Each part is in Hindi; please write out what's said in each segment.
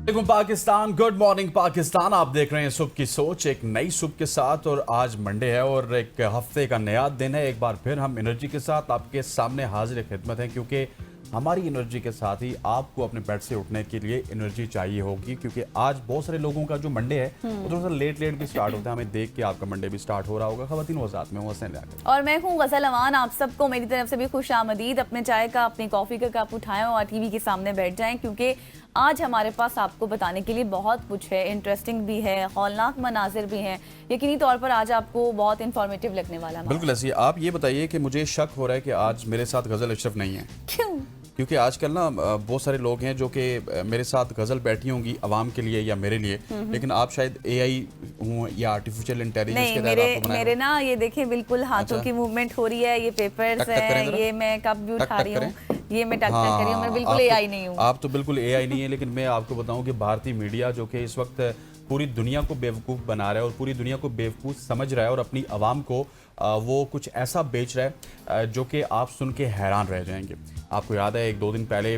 वालेकुम पाकिस्तान, गुड मॉर्निंग पाकिस्तान। आप देख रहे हैं सुबह की सोच, एक नई सुबह के साथ। और आज मंडे है और एक हफ्ते का नया दिन है। एक बार फिर हम एनर्जी के साथ आपके सामने हाजिर खिदमत हैं, क्योंकि हमारी एनर्जी के साथ ही आपको अपने बेड से उठने के लिए एनर्जी चाहिए होगी। क्योंकि आज बहुत सारे लोगों का जो मंडे है वो थोड़ा सा लेट भी स्टार्ट होता है। हमें देख के आपका मंडे भी स्टार्ट हो रहा होगा। खवातीन वो साथ में हूं हसन लियाकत और मैं हूँ गज़ल अमान। आप सबको मेरी तरफ से भी खुश आमदीद। अपने चाय का, अपनी कॉफ़ी का कप उठाएं और टीवी के सामने बैठ जाएं, क्योंकि आज हमारे पास आपको बताने के लिए बहुत कुछ है। इंटरेस्टिंग भी है, हौलनाक मनाजिर भी हैं। यकीनी तौर पर आज आपको बहुत इंफॉर्मेटिव लगने वाला है। बिल्कुल ऐसी। आप ये बताइए कि मुझे शक हो रहा है कि आज मेरे साथ गज़ल अशरफ नहीं है। क्यों? क्योंकि आजकल ना बहुत सारे लोग हैं जो कि मेरे साथ गज़ल बैठी होंगी अवाम के लिए या मेरे लिए, लेकिन आप शायद एआई हूँ या आर्टिफिशियल इंटेलिजेंस के तहत आपको बनाया। मेरे ना ये देखें बिल्कुल हाथों की मूवमेंट हो रही है। ये पेपर्स हैं, ये मैं कप भी उठा रही हूँ, ये मैं टक कर रही हूँ। मैं बिल्कुल एआई नहीं हूँ। आप तो बिल्कुल एआई नहीं है। लेकिन मैं आपको बताऊं कि भारतीय मीडिया जो कि इस वक्त पूरी दुनिया को बेवकूफ़ बना रहा है और पूरी दुनिया को बेवकूफ़ समझ रहा है और अपनी आवाम को वो कुछ ऐसा बेच रहा है जो कि आप सुन के हैरान रह जाएंगे। आपको याद है 1-2 दिन पहले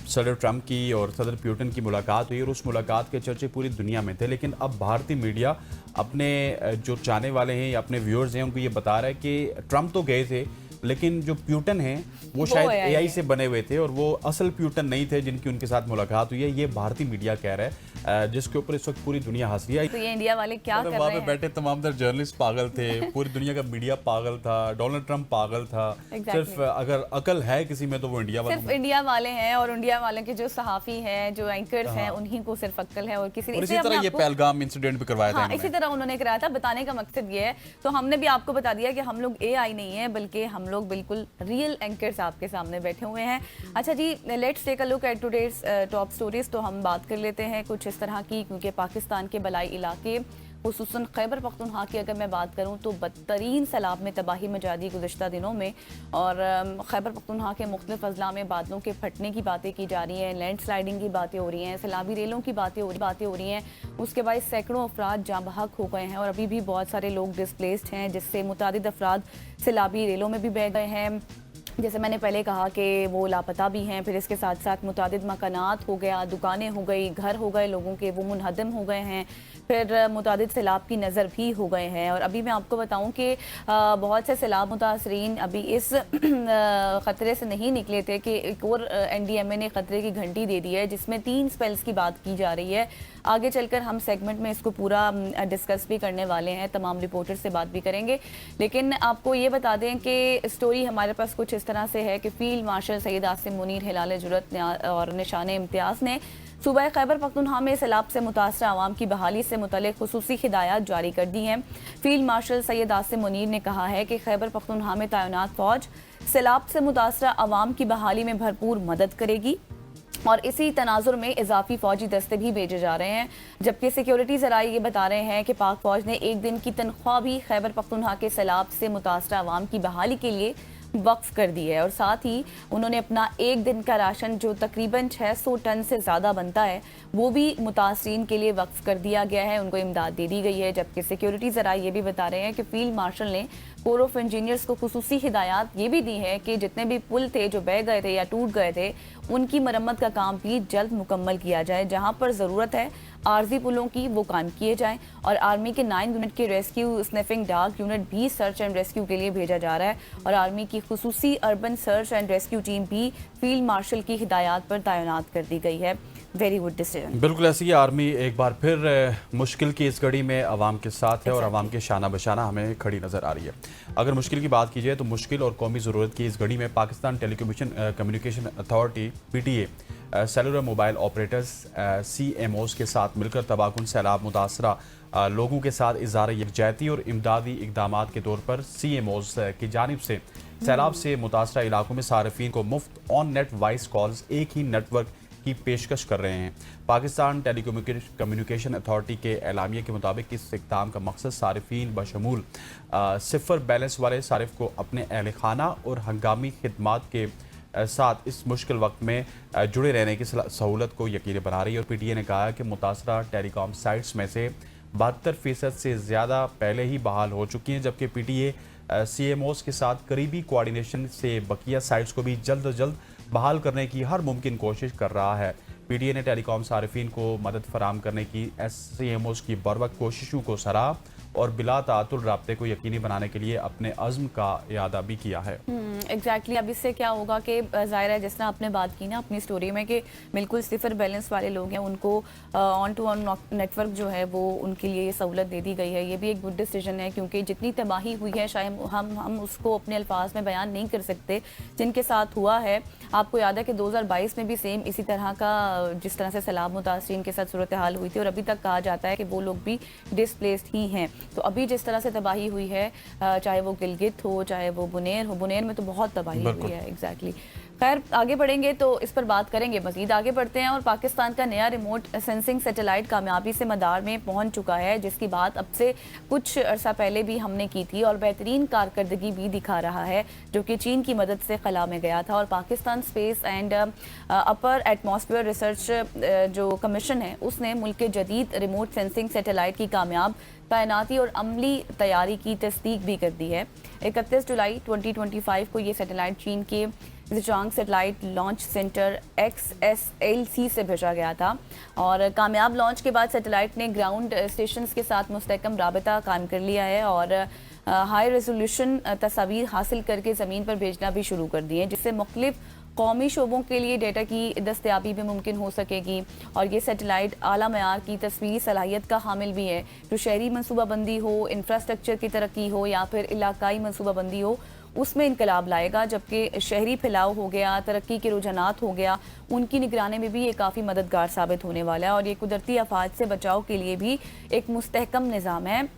सदर ट्रंप की और सदर पुतिन की मुलाकात हुई और उस मुलाकात के चर्चे पूरी दुनिया में थे। लेकिन अब भारतीय मीडिया अपने जो चाहने वाले हैं या अपने व्यूअर्स हैं उनको ये बता रहा है कि ट्रंप तो गए थे, लेकिन जो पुतिन हैं वो शायद एआई से बने हुए थे और वो असल पुतिन नहीं थे जिनकी उनके साथ मुलाकात हुई है। ये भारतीय मीडिया कह रहा है, जिसके ऊपर इस वक्त पूरी दुनिया हंस रही है। तो ये इंडिया वाले क्या कर रहे हैं? वहाँ पे बैठे तमाम तर जर्नलिस्ट पागल थे, पूरी दुनिया का मीडिया पागल था, डोनाल्ड ट्रंप पागल था। सिर्फ अगर अकल है किसी में तो वो इंडिया वाले, सिर्फ इंडिया वाले हैं। और इंडिया वाले के जो सहाफ़ी हैं, जो एंकर्स हैं, उन्हीं को सिर्फ अक्ल है और किसी। इसी तरह ये पहलगाम इंसिडेंट भी करवाया था। इसी तरह उन्होंने कराया था। बताने का मकसद ये है, तो हमने भी आपको बता दिया कि हम लोग एआई नहीं है, बल्कि हम लोग बिल्कुल रियल एंकर्स आपके सामने बैठे हुए हैं। अच्छा जी, let's take a look at today's top stories. तो हम बात कर लेते हैं कुछ इस तरह की, क्योंकि पाकिस्तान के बलाई इलाके खुसूसन खैबर पख्तूनख्वा की अगर मैं बात करूं तो बदतरीन सैलाब में तबाही मचा दी गुज़श्ता दिनों में। और खैबर पख्तूनख्वा के मुख्तलिफ अजला में बादलों के फटने की बातें की जा रही हैं, लैंड स्लाइडिंग की बातें हो रही हैं, सैलाबी रेलों की बातें हो रही हैं। उसके बाद सैकड़ों अफराद जाँ बहक हो गए हैं और अभी भी बहुत सारे लोग डिस्प्लेस्ड हैं, जिससे मुतादिद अफराद सैलाबी रेलों में भी बह गए हैं। जैसे मैंने पहले कहा कि वो लापता भी हैं, फिर इसके साथ साथ मुतादिद मकानात हो गया, दुकानें हो गई, घर हो गए लोगों के, वो मुनहदम हो गए हैं। फिर मुतादिद सैलाब की नज़र भी हो गए हैं। और अभी मैं आपको बताऊं कि बहुत से सैलाब मुतासरीन अभी इस ख़तरे से नहीं निकले थे कि एक और NDMA ने ख़तरे की घंटी दे दी है, जिसमें 3 स्पेल्स की बात की जा रही है। आगे चलकर हम सेगमेंट में इसको पूरा डिस्कस भी करने वाले हैं, तमाम रिपोर्टर से बात भी करेंगे। लेकिन आपको ये बता दें कि स्टोरी हमारे पास कुछ इस तरह से है कि फील्ड मार्शल सैयद आसिम मुनीर, हिलाल जुरत और निशान इम्तियाज़ ने सूबा खैबर पख्तूनख्वा में सैलाब से मुतासरा आवाम की बहाली से मुतल्लिक़ खुसूसी हिदायत जारी कर दी हैं। फील्ड मार्शल सैयद आसिम मुनीर ने कहा है कि खैबर पख्तूनख्वा में तैनात फ़ौज सैलाब से मुतासरा आवाम की बहाली में भरपूर मदद करेगी और इसी तनाजुर में इजाफी फौजी दस्ते भी भेजे जा रहे हैं। जबकि सिक्योरिटी ज़राए ये बता रहे हैं कि पाक फौज ने एक दिन की तनख्वाह भी खैबर पख्तूनख्वा के सैलाब से मुतासरा आवाम की बहाली के लिए वक्फ कर दी है। और साथ ही उन्होंने अपना एक दिन का राशन, जो तकरीबन 600 टन से ज़्यादा बनता है, वो भी मुतासरीन के लिए वक्फ कर दिया गया है, उनको इमदाद दे दी गई है। जबकि सिक्योरिटी ज़राए ये भी बता रहे हैं कि फील्ड मार्शल ने कोर ऑफ इंजीनियर्स को खुसूसी हिदायत ये भी दी है कि जितने भी पुल थे जो बह गए थे या टूट गए थे, उनकी मरम्मत का काम भी जल्द मुकम्मल किया जाए। जहाँ पर ज़रूरत है आर्जी पुलों की, वो काम किए जाएं। और आर्मी के 9 यूनिट के रेस्क्यू स्निफिंग डॉग यूनिट भी सर्च एंड रेस्क्यू के लिए भेजा जा रहा है। और आर्मी की खुसूसी urban search and rescue team भी फील्ड मार्शल की हिदायत पर तैनात कर दी गई है। Very good decision. बिल्कुल ऐसी ही आर्मी एक बार फिर मुश्किल की इस घड़ी में अवाम के साथ है और अवाम के शाना बशाना हमें खड़ी नज़र आ रही है। अगर मुश्किल की बात की जाए तो मुश्किल और कौमी ज़रूरत की इस घड़ी में Pakistan communication authority PTA cellular mobile operators CMOs के साथ मिलकर तबाहकुन सैलाब मुतासरा लोगों के साथ इज़हार यकजहती और इमदादी इकदाम के तौर पर CMOs की जानिब से सैलाब से मुतासरा इलाकों में सार्फिन को मुफ्त ऑन नेट वॉइस कॉल्स एक ही नेटवर्क की पेशकश कर रहे हैं। पाकिस्तान टेलीकम्युनिकेशन अथॉरिटी के एलामिया के मुताबिक इस इक़दाम का मकसद सारिफीन बशमूल सिफर बैलेंस वाले सारिफ को अपने अहल खाना और हंगामी खिदमात के साथ इस मुश्किल वक्त में जुड़े रहने की सहूलत को यकीनी बना रही है। और PTA ने कहा है कि मुतासरा टेलीकॉम साइट्स में से 72% से ज़्यादा पहले ही बहाल हो चुकी हैं, जबकि PTA CMOs के साथ करीबी कोऑर्डिनेशन से बकिया साइट्स को भी जल्द अज जल्द बहाल करने की हर मुमकिन कोशिश कर रहा है। पीटीए ने टेलीकॉम सार्फिन को मदद फराम करने की SCMOs की बरवक्त कोशिशों को सराहा और बिला तातुल राब्ते को यकीनी बनाने के लिए अपने अज़्म का इयादा भी किया है। एग्जैक्टली अब इससे क्या होगा कि ज़ाहिर है जिस तरह आपने बात की ना अपनी स्टोरी में कि बिल्कुल सिफर बैलेंस वाले लोग हैं उनको ऑन टू ऑन नेटवर्क जो है वो उनके लिए ये सहूलत दे दी गई है। ये भी एक गुड डिसीजन है क्योंकि जितनी तबाही हुई है शायद हम उसको अपने अल्फाज में बयान नहीं कर सकते जिनके साथ हुआ है। आपको याद है कि 2022 में भी सेम इसी तरह का जिस तरह से सैलाब मुतासरीन के साथ सूरत हाल हुई थी और अभी तक कहा जाता है कि वो लोग भी डिस्प्लेस्ड ही हैं। तो अभी जिस तरह से तबाही हुई है चाहे वो गिलगित हो चाहे वो बुनेर हो, बुनेर में तो बहुत तबाही हुई है। एग्जैक्टली खैर आगे बढ़ेंगे तो इस पर बात करेंगे, मजीद आगे बढ़ते हैं। और पाकिस्तान का नया रिमोट सेंसिंग सैटेलाइट कामयाबी से मदार में पहुंच चुका है जिसकी बात अब से कुछ अर्सा पहले भी हमने की थी और बेहतरीन कारकर्दगी भी दिखा रहा है जो कि चीन की मदद से खला में गया था। और Pakistan space and upper atmosphere research जो कमीशन है उसने मुल्क के जदीद रिमोट सेंसिंग सैटेलाइट की कामयाब तैनाती और अमली तैयारी की तस्दीक भी कर दी है। 31 जुलाई 2025 को ये सैटेलाइट चीन के जिचांग सैटेलाइट लॉन्च सेंटर XSLC से भेजा गया था और कामयाब लॉन्च के बाद सैटेलाइट ने ग्राउंड स्टेशन के साथ मुस्तहकम राबता कायम कर लिया है और हाई रेजोल्यूशन तस्वीर हासिल करके ज़मीन पर भेजना भी शुरू कर दिए जिससे मुख्तलिफ कौमी शोबों के लिए डेटा की दस्तयाबी भी मुमकिन हो सकेगी। और ये सैटेलाइट आला मयार की तस्वीरी सलाहियत का हामिल भी है। जो शहरी मनसूबाबंदी हो, इंफ्रास्ट्रक्चर की तरक्की हो या फिर इलाकाई मनसूबाबंदी हो उसमें इनकलाब लाएगा, जबकि शहरी फैलाव हो गया, तरक्की के रुझानात हो गया, उनकी निगरानी में भी ये काफ़ी मददगार साबित होने वाला है। और ये कुदरती आफात से बचाव के लिए भी एक मुस्तहकम निज़ाम है।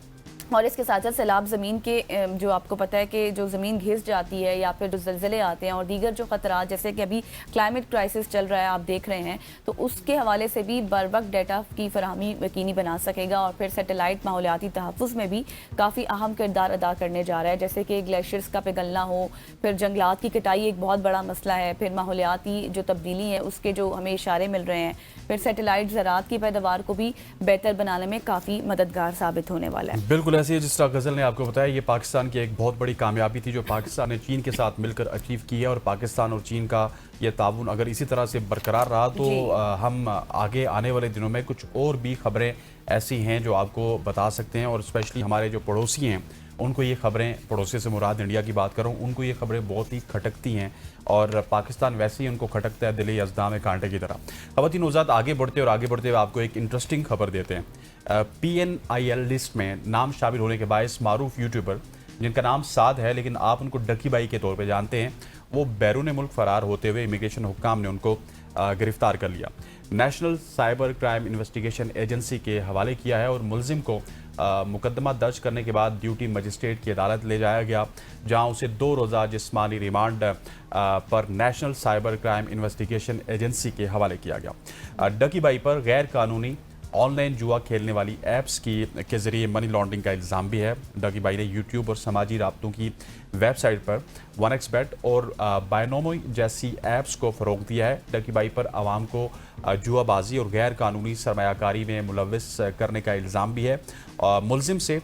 और इसके साथ साथ सैलाब ज़मीन के जो आपको पता है कि जो ज़मीन घिस जाती है या फिर जो ज़लज़ले आते हैं और दीगर जो ख़तरात जैसे कि अभी क्लाइमेट क्राइसिस चल रहा है आप देख रहे हैं, तो उसके हवाले से भी बर वक्त डेटा की फरहमी यकीनी बना सकेगा। और फिर सैटेलाइट माहौलियाती तहफ़्फ़ुज़ में भी काफ़ी अहम किरदार अदा करने जा रहा है, जैसे कि ग्लेशियर्स का पिघलना हो, फिर जंगलात की कटाई एक बहुत बड़ा मसला है, फिर माहौलियाती जो तब्दीली है उसके जो हमें इशारे मिल रहे हैं, फिर सैटेलाइट ज़राअत की पैदावार को भी बेहतर बनाने में काफ़ी मददगार साबित होने वाला है। बिल्कुल ऐसी है जिस तरह गज़ल ने आपको बताया, ये पाकिस्तान की एक बहुत बड़ी कामयाबी थी जो पाकिस्तान ने चीन के साथ मिलकर अचीव की है। और पाकिस्तान और चीन का ये ताउन अगर इसी तरह से बरकरार रहा तो हम आगे आने वाले दिनों में कुछ और भी खबरें ऐसी हैं जो आपको बता सकते हैं। और स्पेशली हमारे जो पड़ोसी हैं उनको ये खबरें, पड़ोसी से मुराद इंडिया की बात कर रहा हूँ, उनको ये खबरें बहुत ही खटकती हैं और पाकिस्तान वैसे ही उनको खटकता है दिली अज़दा में कांटे की तरह। ख़वातीन नौज़ाद आगे बढ़ते हुए आपको एक इंटरेस्टिंग खबर देते हैं। PNIL लिस्ट में नाम शामिल होने के बायस मारूफ यूट्यूबर जिनका नाम साद है लेकिन आप उनको डकी बाई के तौर पर जानते हैं, वो बैरून मुल्क फ़रार होते हुए इमिग्रेशन हुक्काम ने उनको गिरफ्तार कर लिया। National cyber crime investigation agency के हवाले किया है और मुलजिम को मुकदमा दर्ज करने के बाद ड्यूटी मजिस्ट्रेट की अदालत ले जाया गया, जहां उसे 2 रोज़ा जिस्मानी रिमांड पर national cyber crime investigation agency के हवाले किया गया। डकी बाई पर गैर कानूनी ऑनलाइन जुआ खेलने वाली ऐप्स के ज़रिए मनी लॉन्ड्रिंग का इल्ज़ाम भी है। डकी बाई ने यूट्यूब और समाजी राब्तों की वेबसाइट पर 1xBet और बायनोमो जैसी ऐप्स को फ़रोग़ दिया है। डकी बाई पर आवाम को जुआबाजी और गैर कानूनी सरमायाकारी में मुलव्वस करने का इल्ज़ाम भी है। मुलजिम से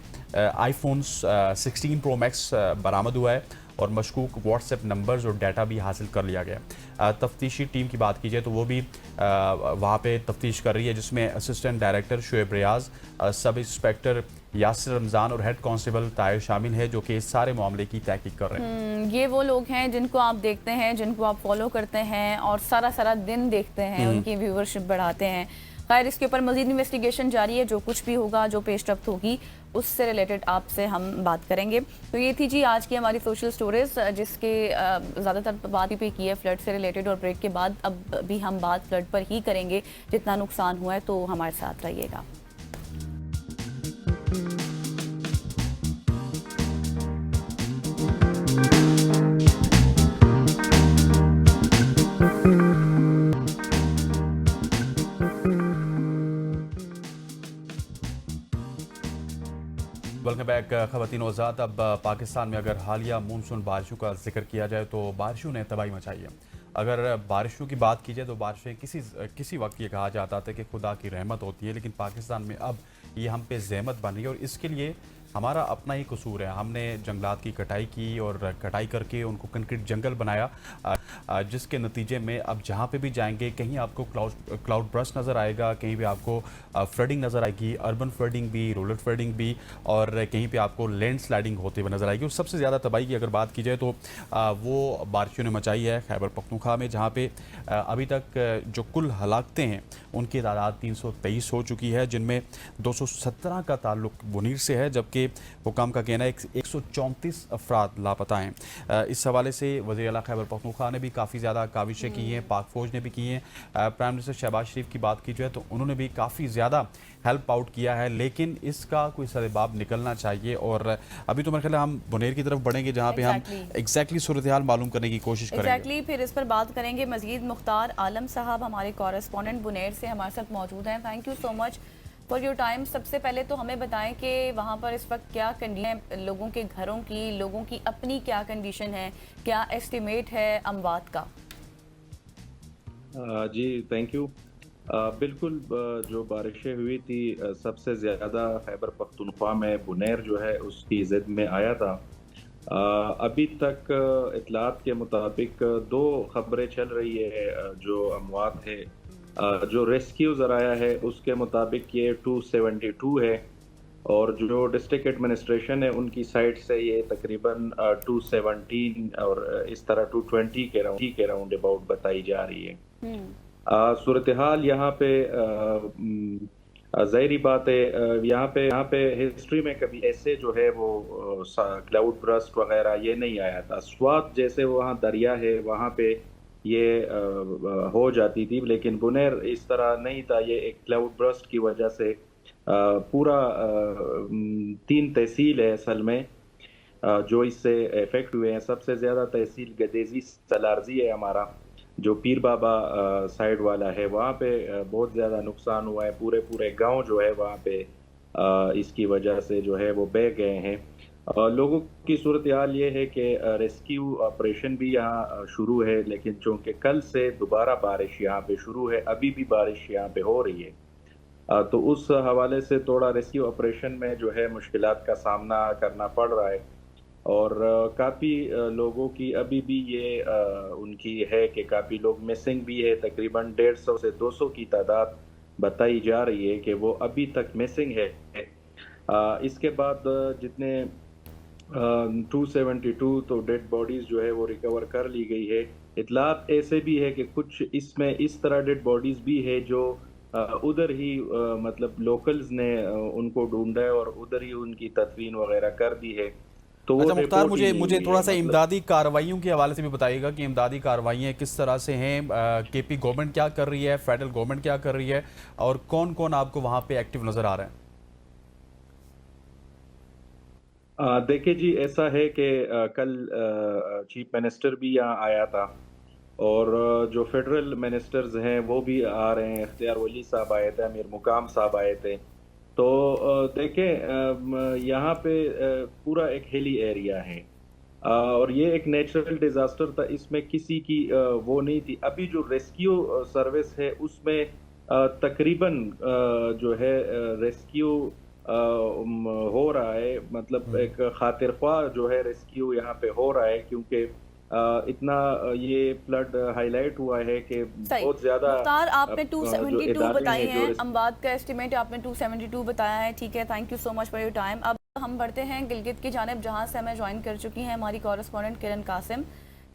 iPhone 16 Pro Max बरामद हुआ है और मशकूक व्हाट्सएप नंबर्स और डाटा भी हासिल कर लिया गया। तफ्तीशी टीम की बात की जाए तो वो भी वहाँ पे तफ्तीश कर रही है, जिसमें असिस्टेंट डायरेक्टर शुएब रियाज, सब इंस्पेक्टर यासिर रमज़ान और हेड कांस्टेबल ताहिर शामिल है जो कि इस सारे मामले की तहकीक कर रहे हैं। ये वो लोग हैं जिनको आप देखते हैं, जिनको आप फॉलो करते हैं और सारा दिन देखते हैं, उनकी व्यूवरशिप बढ़ाते हैं। खैर इसके ऊपर मजीद इन्वेस्टिगेशन जारी है, जो कुछ भी होगा, जो पेशरफ्त होगी उससे रिलेटेड आपसे हम बात करेंगे। तो ये थी जी आज की हमारी सोशल स्टोरीज, जिसके ज़्यादातर बात पे की है फ्लड से रिलेटेड। और ब्रेक के बाद अब भी हम बात फ्लड पर ही करेंगे, जितना नुकसान हुआ है, तो हमारे साथ रहिएगा। वेलकम बैक ख़वातीन वज़ात। अब पाकिस्तान में अगर हालिया मानसून बारिशों का जिक्र किया जाए तो बारिशों ने तबाही मचाई है। अगर बारिशों की बात की जाए तो बारिशें किसी वक्त ये कहा जाता था कि खुदा की रहमत होती है, लेकिन पाकिस्तान में अब ये हम पे ज़हमत बन रही है और इसके लिए हमारा अपना ही कसूर है। हमने जंगलात की कटाई की और कटाई करके उनको कंक्रीट जंगल बनाया, जिसके नतीजे में अब जहाँ पे भी जाएंगे कहीं आपको क्लाउड बर्स्ट नज़र आएगा, कहीं पे आपको फ्लडिंग नज़र आएगी, अर्बन फ्लडिंग भी, रूरल फ्लडिंग भी, और कहीं पे आपको लैंड स्लाइडिंग होते हुए नज़र आएगी। और सबसे ज़्यादा तबाही की अगर बात की जाए तो वो बारिशों ने मचाई है खैबर पख्तूनख्वा में, जहाँ पे अभी तक जो कुल हलाकतें हैं उनकी तादाद 323 हो चुकी है, जिनमें 217 का ताल्लुक बुनीर से है, जबकि हुकाम का कहना है 134 अफराद लापता हैं। इस हवाले से वज़ीर आला खैबर पख्तूनख्वा ने भी काफ़ी ज़्यादा काविशें की हैं, पाक फ़ौज ने भी की हैं। प्राइम मिनिस्टर शहबाज शरीफ की बात की जाए तो उन्होंने भी काफ़ी ज़्यादा हेल्प आउट किया है, लेकिन इसका कोई सरेबाब निकलना चाहिए। और अभी तो मेरे ख्याल है हम बुनेर की तरफ बढ़ेंगे, जहाँ पे हम एग्जैक्टली सूरत हाल मालूम करने की कोशिश करेंगे। फिर इस पर बात करेंगे मजीद। मुख्तार आलम साहब हमारे कॉरेस्पॉन्डेंट बुनेर से हमारे साथ मौजूद हैं। Thank you so much for your time. सबसे पहले तो हमें बताएं कि वहाँ पर इस वक्त क्या कंडीशन है, लोगों के घरों की, लोगों की अपनी क्या कंडीशन है, क्या एस्टिमेट है अमवात का? जी थैंक यू। बिल्कुल, जो बारिशें हुई थी सबसे ज़्यादा खैबर पख्तूनख्वा में बुनेर जो है उसकी ज़द में आया था। अभी तक इतलात के मुताबिक दो खबरें चल रही है। जो अमवात है, जो रेस्क्यू ज़राया है उसके मुताबिक ये 272 है, और जो डिस्ट्रिक्ट एडमिनिस्ट्रेशन है उनकी साइड से ये तकरीबन 217 और इस तरह 220 के राउंड अबाउट बताई जा रही है। सूरत हाल यहाँ पे ज़ाहिरी बात है, यहाँ पे हिस्ट्री में कभी ऐसे जो है वो क्लाउड ब्रस्ट वगैरह ये नहीं आया था। स्वात जैसे वहाँ दरिया है वहाँ पे ये हो जाती थी, लेकिन बुनेर इस तरह नहीं था। ये एक क्लाउड ब्रस्ट की वजह से पूरा 3 तहसील है असल में जो इससे इफेक्ट हुए हैं। सबसे ज़्यादा तहसील गदेजी सलारजी है हमारा, जो पीर बाबा साइड वाला है, वहाँ पे बहुत ज़्यादा नुकसान हुआ है। पूरे पूरे गांव जो है वहाँ पे इसकी वजह से जो है वो बह गए हैं। लोगों की सूरत हाल ये है कि रेस्क्यू ऑपरेशन भी यहाँ शुरू है, लेकिन चूँकि कल से दोबारा बारिश यहाँ पे शुरू है, अभी भी बारिश यहाँ पे हो रही है, तो उस हवाले से थोड़ा रेस्क्यू ऑपरेशन में जो है मुश्किलात का सामना करना पड़ रहा है। और काफ़ी लोगों की अभी भी ये उनकी है कि काफ़ी लोग मिसिंग भी है। तकरीबन 150 से 200 की तादाद बताई जा रही है कि वो अभी तक मिसिंग है। इसके बाद जितने 272 तो डेड बॉडीज़ जो है वो रिकवर कर ली गई है। इतलात ऐसे भी है कि कुछ इसमें इस तरह डेड बॉडीज़ भी है जो उधर ही मतलब लोकल्स ने उनको ढूंढा है और उधर ही उनकी तदफीन वगैरह कर दी है। तो अच्छा मुख्तार, मुझे थोड़ा सा इमदादी कार्रवाइयों के हवाले से भी बताइएगा कि इमदादी कार्रवाइयाँ किस तरह से हैं, केपी गवर्नमेंट क्या कर रही है, फेडरल गवर्नमेंट क्या कर रही है, और कौन कौन आपको वहाँ पे एक्टिव नज़र आ रहे हैं? देखिए जी, ऐसा है कि कल चीफ मिनिस्टर भी यहाँ आया था, और जो फेडरल मिनिस्टर्स हैं वो भी आ रहे हैं। इख्तियार वली साहब आए थे, अमीर मुकाम साहब आए थे। तो देखें, यहाँ पे पूरा एक हिली एरिया है, और ये एक नेचुरल डिजास्टर था, इसमें किसी की वो नहीं थी। अभी जो रेस्क्यू सर्विस है उसमें तकरीबन जो है रेस्क्यू हो रहा है, मतलब एक खातिर ख्वाह जो है रेस्क्यू यहाँ पे हो रहा है, क्योंकि इतना ये फ्लड हाईलाइट हुआ है कि बहुत ज्यादा। मुख्तार, आपने 272 बताई हैं, अमवात का एस्टिमेट आपने 272 बताया है, ठीक है, thank you so much for your time. अब हम बढ़ते हैं गिलगित की जानिब, जहां से हमें ज्वाइन कर चुकी हैं हमारी correspondent Kiran Kasim.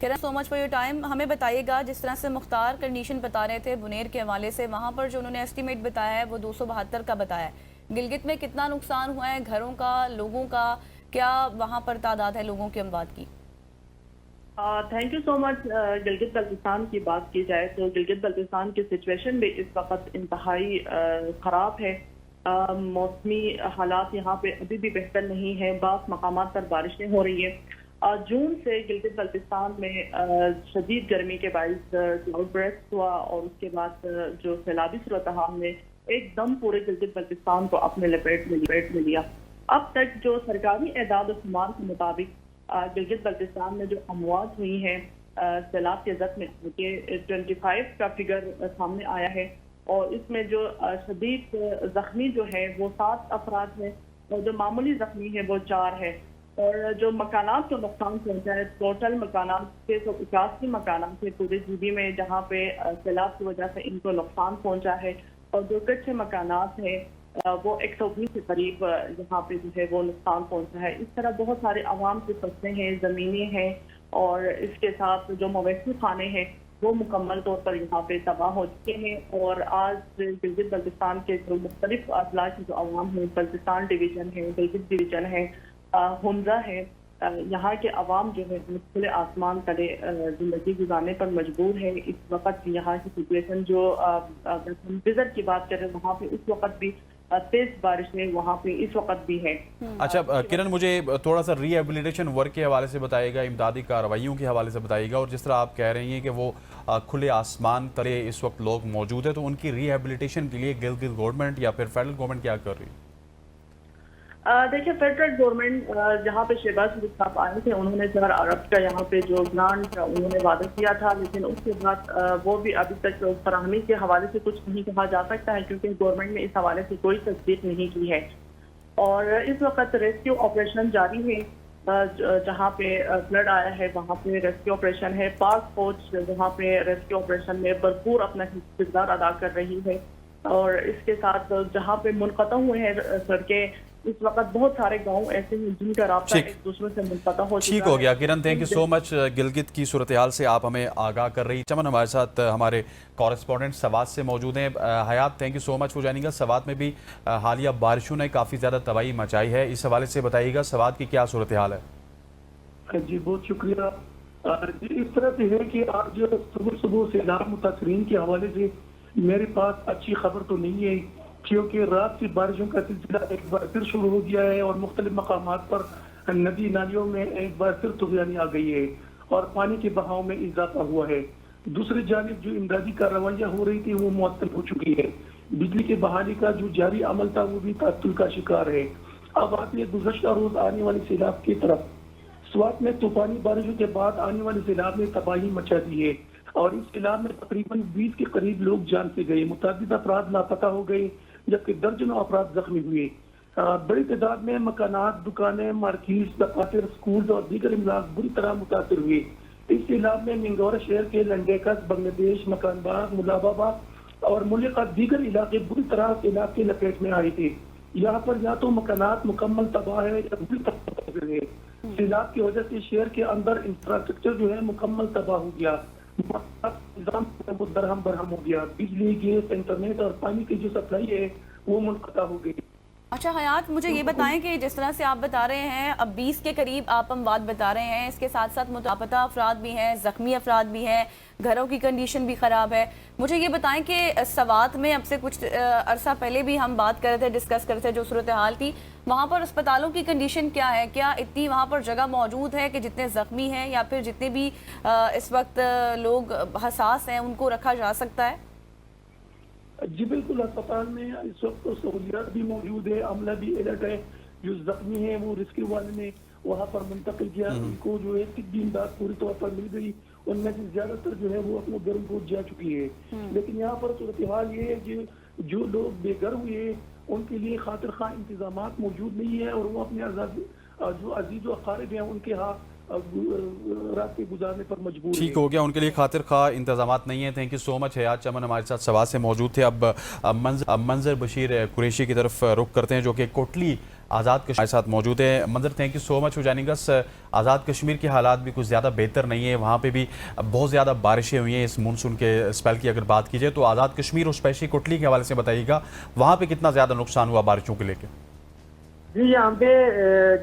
Kiran, so much for your time. हमें बताइएगा, जिस तरह से मुख्तार कंडीशन बता रहे थे बुनेर के हवाले से, वहाँ पर जो उन्होंने एस्टिमेट बताया है वो 272 का बताया है। गिलगित में कितना नुकसान हुआ है घरों का, लोगों का, क्या वहाँ पर तादाद है लोगों की अमवात की? Thank you so much. Gilgit Baltistan की बात की जाए तो गिलगित बल्तिस्तान की सिचुएशन भी इस वक्त इंतहाई ख़राब है। मौसमी हालात यहाँ पे अभी भी बेहतर नहीं है, बास मकामात पर बारिशें हो रही है। जून से गिलगित बल्तिस्तान में शदीद गर्मी के बायस क्लाउड बर्स्ट हुआ, और उसके बाद जो सैलाबी सूरत हाल ने एकदम पूरे गिलगित बल्तिस्तान को अपने लपेट में लिया। अब तक जो सरकारी एदाद और शुमार के मुताबिक गिलगित बल्तिस्तान में जो अमवात हुई हैं सैलाब के जख्म के 25 का फिगर सामने आया है, और इसमें जो शदीद जख्मी जो है वो 7 अफराद हैं, और जो मामूली जख्मी है वो 4 है। और जो मकानात को नुकसान पहुंचा है, टोटल मकानात 681 मकानात है पूरे GB में, जहाँ पे सैलाब की वजह से इनको नुकसान पहुंचा है। और जो कच्चे मकानात है वो 120 के करीब यहाँ पे जो है वो नुकसान पहुंचा है। इस तरह बहुत सारे आवाम की फसलें हैं, ज़मीनें हैं, और इसके साथ जो मवेशी खाने हैं वो मुकम्मल तौर पर यहाँ पे तबाह हो चुके हैं। और आज गिलगित बल्तिस्तान के जो मुख्तलिफ अजला की जो आवाम है, बल्तिस्तान डिवीजन है, गिलगित डिवीजन है, हमजा है, यहाँ के अवाम जो है खुले आसमान तले जिंदगी गुजारने पर मजबूर है। इस वक्त यहाँ की सिचुएशन जो विजर की बात करें वहाँ पे इस वक्त भी तेज बारिशें वहाँ पे इस वक्त भी है। अच्छा किरण, मुझे थोड़ा सा रिहेबिलिटेशन वर्क के हवाले से बताइएगा, इमदादी कार्रवाइयों के हवाले से बताइएगा, और जिस तरह आप कह रही हैं कि वो खुले आसमान तले इस वक्त लोग मौजूद है, तो उनकी रिहेबिलिटेशन के लिए गिलगित गवर्नमेंट या फिर फेडरल गवर्नमेंट क्या कर रही है? देखिए, फेडरल गवर्नमेंट जहाँ पे शहबाज शरीफ साहब आए थे, उन्होंने 4 अरब का यहाँ पे जो ग्रांट उन्होंने वादा किया था, लेकिन उसके बाद वो भी अभी तक फराहमी के हवाले से कुछ नहीं कहा जा सकता है, क्योंकि गवर्नमेंट ने इस हवाले से कोई तस्दीक नहीं की है। और इस वक्त रेस्क्यू ऑपरेशन जारी है, जहाँ पे फ्लड आया है वहाँ पे रेस्क्यू ऑपरेशन है। पाक फौज वहाँ पे रेस्क्यू ऑपरेशन में भरपूर अपना किरदार अदा कर रही है। और इसके साथ जहाँ पे मुनक़ता हुए हैं सड़कें, इस वक्त बहुत सारे गांव ऐसे हैं जिनका राब्ता एक दूसरे से मुनक़ता हो चुका है। ठीक हो गया Kiran, thank you so much. Gilgit की सूरत हाल से आप हमें आगाह कर रही। चमन हमारे साथ हमारे कॉरेस्पॉन्डेंट सवात से मौजूद हैं। Hayat, thank you so much for joining us. Swat में भी हालिया बारिशों ने काफ़ी ज़्यादा तबाही मचाई है, इस हवाले से बताइएगा सवात की क्या सूरत हाल है? जी बहुत शुक्रिया। इस तरह से है कि आज सुबह सुबह सैलाब मुतासरीन के हवाले से मेरे पास अच्छी खबर तो नहीं है, क्योंकि रात से बारिशों का सिलसिला एक बार फिर शुरू हो गया है और मुख्तलिफ मकामात पर नदी नालियों में एक बार फिर तुगयानी आ गई है और पानी के बहाव में इजाफा हुआ है। दूसरी जानिब जो इमदादी कार्रवाइयाँ हो रही थी वो मुअत्तल हो चुकी है। बिजली के बहाली का जो जारी अमल था वो भी तात्तुल का शिकार है। अब आती है गुज़श्ता रोज आने वाले सैलाब की तरफ। स्वात में तूफानी बारिशों के बाद आने वाले सैलाब ने तबाही मचा दी है और इस सैलाब में तकरीबन 20 के करीब लोग जान से गए, मुतअद्दिद अफराद लापता हो गए, जबकि दर्जनों अफराद जख्मी हुए। बड़ी तादाद में मकानात, दुकानें, मार्केट, दफातर, स्कूल और दीगर इमलाक बुरी तरह मुतासर हुए। इस सैलाब में मिंगौरा शहर के लंडेकस, बांग्लादेश, मकानबाग, मुलाबाबाद और मुल्क दीगर इलाके बुरी तरह सैलाब के लपेट में आए थे। यहाँ पर या तो मकानात मुकम्मल तबाह है या बुरी तरह है। सैलाब की वजह से शहर के अंदर इंफ्रास्ट्रक्चर जो है मुकम्मल तबाह हो गया, दरहम बरहम हो गया। बिजली, गैस, इंटरनेट और पानी की जो सप्लाई है वो मुनक़ता हो गई। अच्छा हयात, मुझे ये बताएं कि जिस तरह से आप बता रहे हैं, अब 20 के करीब आप अमवात बता रहे हैं, इसके साथ साथ लापता अफराद भी हैं, ज़ख्मी अफराद भी हैं, घरों की कंडीशन भी ख़राब है। मुझे ये बताएं कि सवात में अब से कुछ अरसा पहले भी हम बात कर रहे थे, डिस्कस कर रहे थे, जो सूरत हाल थी वहाँ पर अस्पतालों की कंडीशन क्या है? क्या इतनी वहाँ पर जगह मौजूद है कि जितने ज़ख्मी हैं या फिर जितने भी इस वक्त लोग हसास हैं उनको रखा जा सकता है? जी बिल्कुल, अस्पताल में इस वक्त तो सहूलियात भी मौजूद है, अमला भी अलर्ट है। जो जख्मी है वो रेस्क्यू वाले ने वहाँ पर मुंतकिल किया, उनको जो है तिब्बी इमदाद पूरी तौर पर मिल गई। उनमें से ज्यादातर जो है वो अपने घरों को जा चुकी है। लेकिन यहाँ पर सूरत हाल ये है कि जो लोग बेघर हुए उनके लिए खातिर खा इंतजाम मौजूद नहीं है और वो अपने जो अजीज और अकारिब हैं उनके यहाँ रात के गुजारने पर मजबूर। ठीक हो गया, उनके लिए खातिर खा इंतजामात नहीं है। Thank you so much. Hayat Chaman हमारे साथ सवाल से मौजूद थे। अब मंजर बशीर कुरैशी की तरफ रुख करते हैं, जो कि कोटली आज़ाद कश्मीर हमारे साथ मौजूद है। Manzar, thank you so much for joining us. Azad Kashmir के हालात भी कुछ ज़्यादा बेहतर नहीं है, वहाँ पे भी बहुत ज़्यादा बारिशें हुई हैं इस मानसून के स्पेल की अगर बात की जाए तो। आज़ाद कश्मीर और स्पेशली कोटली के हवाले से बताइएगा, वहाँ पे कितना ज़्यादा नुकसान हुआ बारिशों को लेकर? जी, यहाँ पे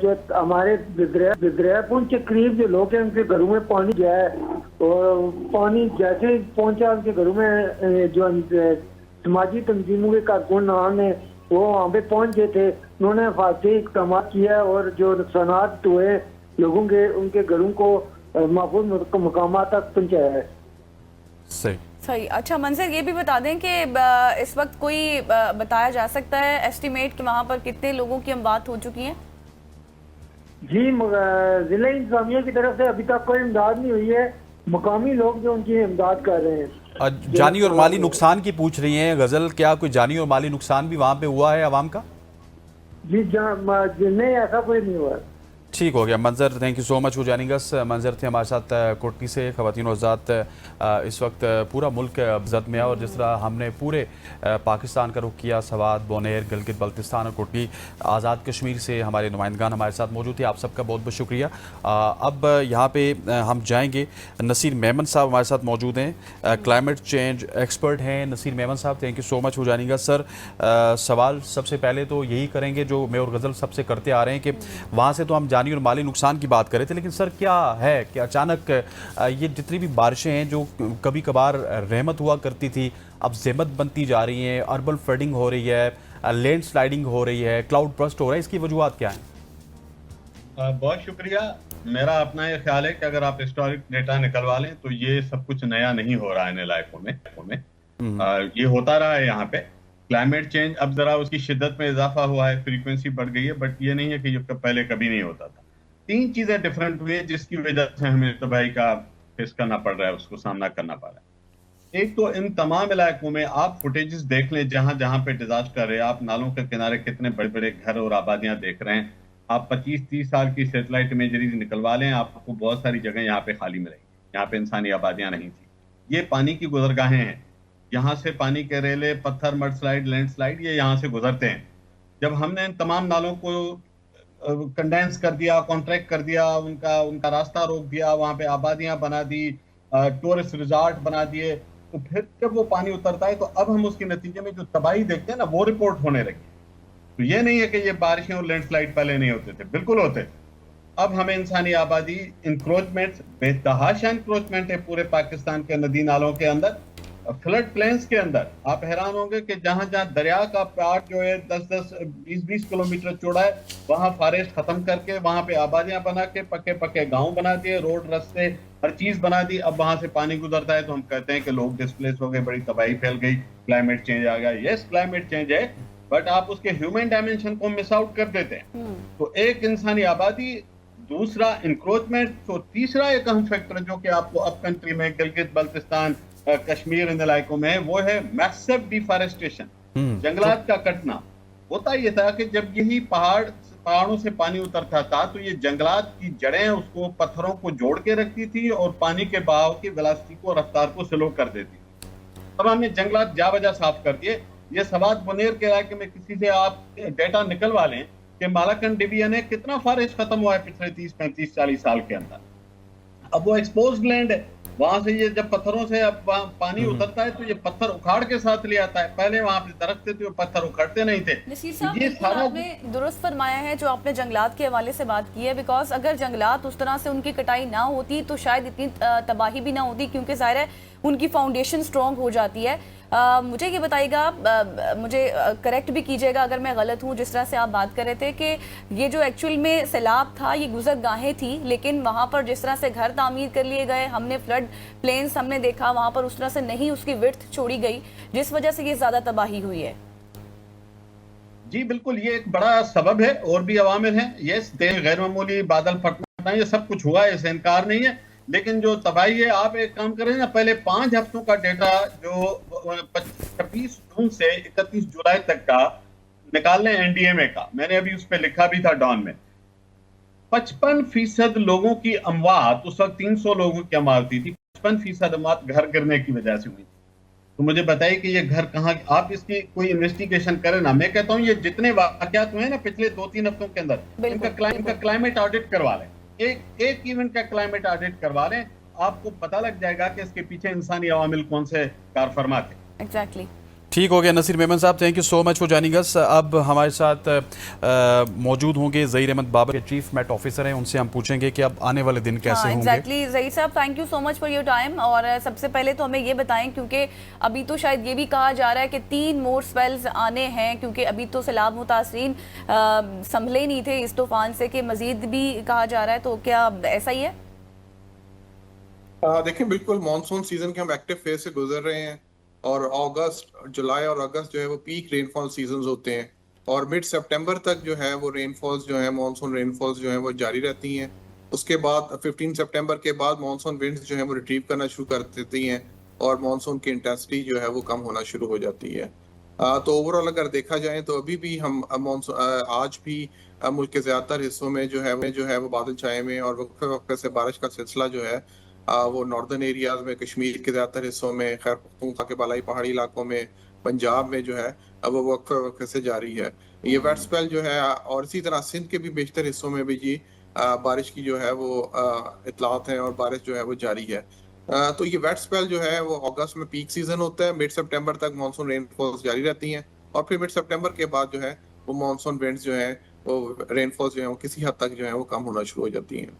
जो हमारे बिद्रियापुर के करीब जो लोग हैं उनके घरों में पानी गया है और पानी जैसे पहुंचा उनके घरों में जो समाजी तंजीमों के कारकुनान है वो वहाँ पे पहुंच गए थे। उन्होंने हिफाजती इक़दाम किया और जो नुकसानात हुए लोगों के उनके घरों को महफूज मकामात तक पहुँचाया है। सही। अच्छा मंजर, ये भी बता दें कि इस वक्त कोई बताया जा सकता है एस्टिमेट कि वहाँ पर कितने लोगों की अमवात हो चुकी हैं? जी, जिला इंतजामिया की तरफ से अभी तक कोई इमदाद नहीं हुई है। मकामी लोग जो उनकी इमदाद कर रहे हैं। जानी और माली नुकसान की पूछ रही हैं गजल, क्या कोई जानी और माली नुकसान भी वहाँ पे हुआ है आवाम का? जी नहीं, ऐसा कोई नहीं हुआ। ठीक हो गया मंजर, thank you so much for joining अस। मंजर थे हमारे साथ कोटनी से। ख़वातीन और हज़रात, इस वक्त पूरा मुल्क जद में है और जिस तरह हमने पूरे पाकिस्तान का रुख किया, सवात, बोनेर, गिलगित बल्तिस्तान और कोटनी, आज़ाद कश्मीर से हमारे नुमाइंदगान हमारे साथ मौजूद थे। आप सबका बहुत बहुत शुक्रिया। अब यहाँ पे हम जाएंगे, नसीर मेमन साहब हमारे साथ मौजूद हैं, क्लाइमेट चेंज एक्सपर्ट हैं। नसीर मेमन साहब, thank you so much for joining us sir. सवाल सबसे पहले तो यही करेंगे जो मैं और गज़ल सबसे करते आ रहे हैं कि वहाँ से तो हम जानी और माली नुकसान की बात करें थे, लेकिन सर क्या है कि अचानक ये जितनी भी बारिशें हैं जो कभी कभार रहमत हुआ करती थी, अब ज़हमत बनती जा रही हैं, अर्बन फ्लडिंग हो रही है, लैंड स्लाइडिंग हो रही है, क्लाउड बर्स्ट हो रहा है, इसकी वजूहत क्या है? बहुत शुक्रिया। मेरा अपना ये ख्याल है कि अगर आप हिस्टोरिक डेटा निकलवा लें तो ये सब कुछ नया नहीं हो रहा है इन इलाकों में। ये होता रहा है यहाँ पे। क्लाइमेट चेंज अब जरा उसकी शिद्दत में इजाफा हुआ है, फ्रीक्वेंसी बढ़ गई है, बट ये नहीं है कि ये पहले कभी नहीं होता था। 3 चीजें डिफरेंट हुई है जिसकी वजह से हमें तबाही का फेस करना पड़ रहा है, उसको सामना करना पड़ रहा है। एक तो इन तमाम इलाकों में आप फुटेजेस देख लें, जहां जहां पे डिजास्टर है, आप नालों के किनारे कितने बड़े बड़े घर और आबादियां देख रहे हैं। आप 25-30 साल की सैटेलाइट इमेजरीज निकलवा लें, आपको बहुत सारी जगह यहाँ पे खाली मिलेगी, यहाँ पे इंसानी आबादियां नहीं थी। ये पानी की गुजरगाहें हैं, यहाँ से पानी के रेले, पत्थर, मडस्लाइड, लैंडस्लाइड ये यहाँ से गुजरते हैं। जब हमने इन तमाम नालों को कंडेंस कर दिया, कॉन्ट्रैक्ट कर दिया, उनका रास्ता रोक दिया, वहां पे आबादियां बना दी, टूरिस्ट रिजॉर्ट बना दिए, तो फिर जब वो पानी उतरता है तो अब हम उसके नतीजे में जो तबाही देखते हैं ना, वो रिपोर्ट होने लगी। तो ये नहीं है कि ये बारिशें और लैंडस्लाइड पहले नहीं होते थे, बिल्कुल होते। अब हमें इंसानी आबादी, इंक्रोचमेंट, बेतहाशा इंक्रोचमेंट है पूरे पाकिस्तान के नदी नालों के अंदर, फ्लड प्लेन्स के अंदर। आप हैरान होंगे कि जहां जहां दरिया का पार्ट जो है 10-10, 20-20 किलोमीटर चौड़ा है, वहां फॉरेस्ट खत्म करके वहां पे आबादियां बना के पक्के पक्के गांव बना दिए, रोड, रास्ते, हर चीज बना दी। अब वहां से पानी गुजरता है तो हम कहते हैं कि लोग डिस्प्लेस हो गए, बड़ी तबाही फैल गई, क्लाइमेट चेंज आ गया। यस, क्लाइमेट चेंज है, बट आप उसके ह्यूमन डायमेंशन को मिस आउट कर देते हैं। तो एक इंसानी आबादी, दूसरा इंक्रोचमेंट, तो तीसरा एक अहम फैक्टर जो कि आपको अब कंट्री में गिलगित बल्तिस्तान, कश्मीर इन इलाकों में, वो है मैसिव डिफॉरेस्टेशन, जंगलात का कटना। होता ये था कि जब यही पहाड़ों से पानी उतरता था तो ये जंगलात की जड़ें उसको, पत्थरों को जोड़ के रखती थी और पानी के बहाव की वेलोसिटी को, रफ्तार को स्लो कर देती थी। अब हमने जंगलात जा बजा साफ कर दिए। ये सवात बुनेर के इलाके में किसी से आप डेटा निकलवा लें कि मालाकंड डिवीजन है, कितना फॉरेस्ट खत्म हुआ है पिछले 30-35-40 साल के अंदर। अब वो एक्सपोज्ड लैंड है, वहां से ये जब पत्थरों से अब पानी उतरता है तो ये पत्थर उखाड़ के साथ ले आता है। पहले वहां पे दरख्त थे तो पत्थर उखड़ते नहीं थे। नसीर साहब, ये बिल्कुल आपने दुरुस्त फरमाया है जो आपने जंगलात के हवाले से बात की है, बिकॉज अगर जंगलात उस तरह से उनकी कटाई ना होती तो शायद इतनी तबाही भी ना होती, क्योंकि जाहिर है उनकी फाउंडेशन स्ट्रॉन्ग हो जाती है। मुझे ये बताइएगा, मुझे करेक्ट भी कीजिएगा अगर मैं गलत हूँ, जिस तरह से आप बात कर रहे थे कि ये जो एक्चुअल में सैलाब था ये गुजरगाहें थी, लेकिन वहाँ पर जिस तरह से घर तामीर कर लिए गए, हमने फ्लड प्लेन्स हमने देखा, वहाँ पर उस तरह से नहीं उसकी विड्थ छोड़ी गई, जिस वजह से ये ज़्यादा तबाही हुई है। जी बिल्कुल, ये एक बड़ा सबब है, और भी अवामिल हैं। यस, तेज गैर मामूली बादल फटना, ये सब कुछ हुआ है, इसे इनकार नहीं है, लेकिन जो तबाही है, आप एक काम करें ना, पहले 5 हफ्तों का डेटा जो 26 जून से 31 जुलाई तक का निकाल लें एनडीएमए का, मैंने अभी उस पर लिखा भी था डॉन में। 55% लोगों की अमवात, उस वक्त 300 लोगों की अमवात हुई थी, 55% अमवात घर गिरने की वजह से हुई। तो मुझे बताइए कि ये घर कहाँ, आप इसकी कोई इन्वेस्टिगेशन करें ना। मैं कहता हूँ ये जितने वाकयात हुए ना पिछले 2-3 हफ्तों के अंदर, इनका क्लाइमेट ऑडिट करवा लें, एक इवेंट का क्लाइमेट ऑडिट करवा लें, आपको पता लग जाएगा कि इसके पीछे इंसानी अवामिल कौन से कारफरमा थे। एग्जैक्टली। ठीक हो गया नसीर मेमन साहब, thank you so much for joining us. अब हमारे साथ मौजूद होंगे Zaheer Ahmed Babar, chief mate officer हैं, उनसे हम पूछेंगे कि अब आने वाले दिन कैसे होंगे। एग्जैक्टली ज़हीर साहब, thank you so much for your time. और सबसे पहले तो हमें ये बताएं, क्योंकि अभी तो शायद ये भी कहा जा रहा है कि 3 मोर स्पेल्स आने हैं, क्योंकि अभी तो सैलाब मुतासरीन संभले नहीं थे इस तूफान से, कि मजीद भी कहा जा रहा है, तो क्या ऐसा ही है? देखें, बिल्कुल मानसून सीजन के हम एक्टिव फेज से गुजर रहे हैं, और अगस्त, जुलाई और अगस्त जो है वो पीक रेनफॉल सीजन्स होते हैं, और मिड सितंबर तक जो है वो रेनफॉल्स जो है, मानसून रेनफॉल्स जो है वो जारी रहती हैं। उसके बाद 15 सितंबर के बाद मानसून विंड्स जो है वो रिट्रीव करना शुरू कर देती हैं, और मानसून की इंटेंसिटी जो है वो कम होना शुरू हो जाती है। तो ओवरऑल अगर देखा जाए तो अभी भी हम आज भी मुल्क के ज्यादातर हिस्सों में जो है वो बादल छाए हुए हैं और वक्त से बारिश का सिलसिला जो है वो नॉर्दर्न एरियाज में, कश्मीर के ज्यादातर हिस्सों में, खैर पख्तूनख्वा के बालाई पहाड़ी इलाकों में, पंजाब में जो है अब वो वक्त से जारी है ये वेट स्पेल जो है। और इसी तरह सिंध के भी बेशतर हिस्सों में भी जी बारिश की जो है वो इतलात हैं और बारिश जो है वो जारी है। तो ये वेट स्पेल जो है वो अगस्त में पीक सीजन होता है, मिड सितंबर तक मानसून रेनफॉल्स जारी रहती हैं और फिर मिड सितंबर के बाद जो है वो मानसून विंड्स जो है वो रेनफॉल्स जो है वो किसी हद तक जो है वो कम होना शुरू हो जाती हैं।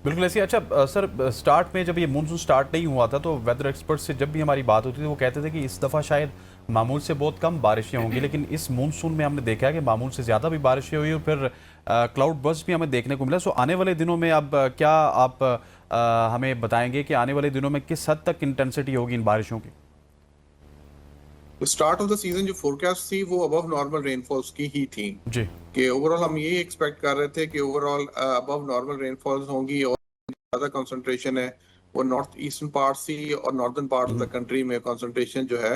बिल्कुल ऐसी। अच्छा सर, स्टार्ट में जब ये मानसून स्टार्ट नहीं हुआ था तो वेदर एक्सपर्ट से जब भी हमारी बात होती थी वो कहते थे कि इस दफ़ा शायद मामूल से बहुत कम बारिशें होंगी, लेकिन इस मानसून में हमने देखा है कि मामूल से ज़्यादा भी बारिशें हुई और फिर क्लाउड बर्स्ट भी हमें देखने को मिला। सो आने वाले दिनों में अब क्या आप हमें बताएंगे कि आने वाले दिनों में किस हद तक इंटेंसिटी होगी इन बारिशों की? स्टार्ट ऑफ द सीजन जो फोरकास्ट थी वो अबव नॉर्मल रेनफॉल्स की ही थी जी, कि ओवरऑल हम ये एक्सपेक्ट कर रहे थे कि ओवरऑल अबव नॉर्मल रेनफॉल्स होंगी और ज्यादा कंसंट्रेशन है वो नॉर्थ ईस्टर्न पार्ट थी और northern part of the country में कंसंट्रेशन जो है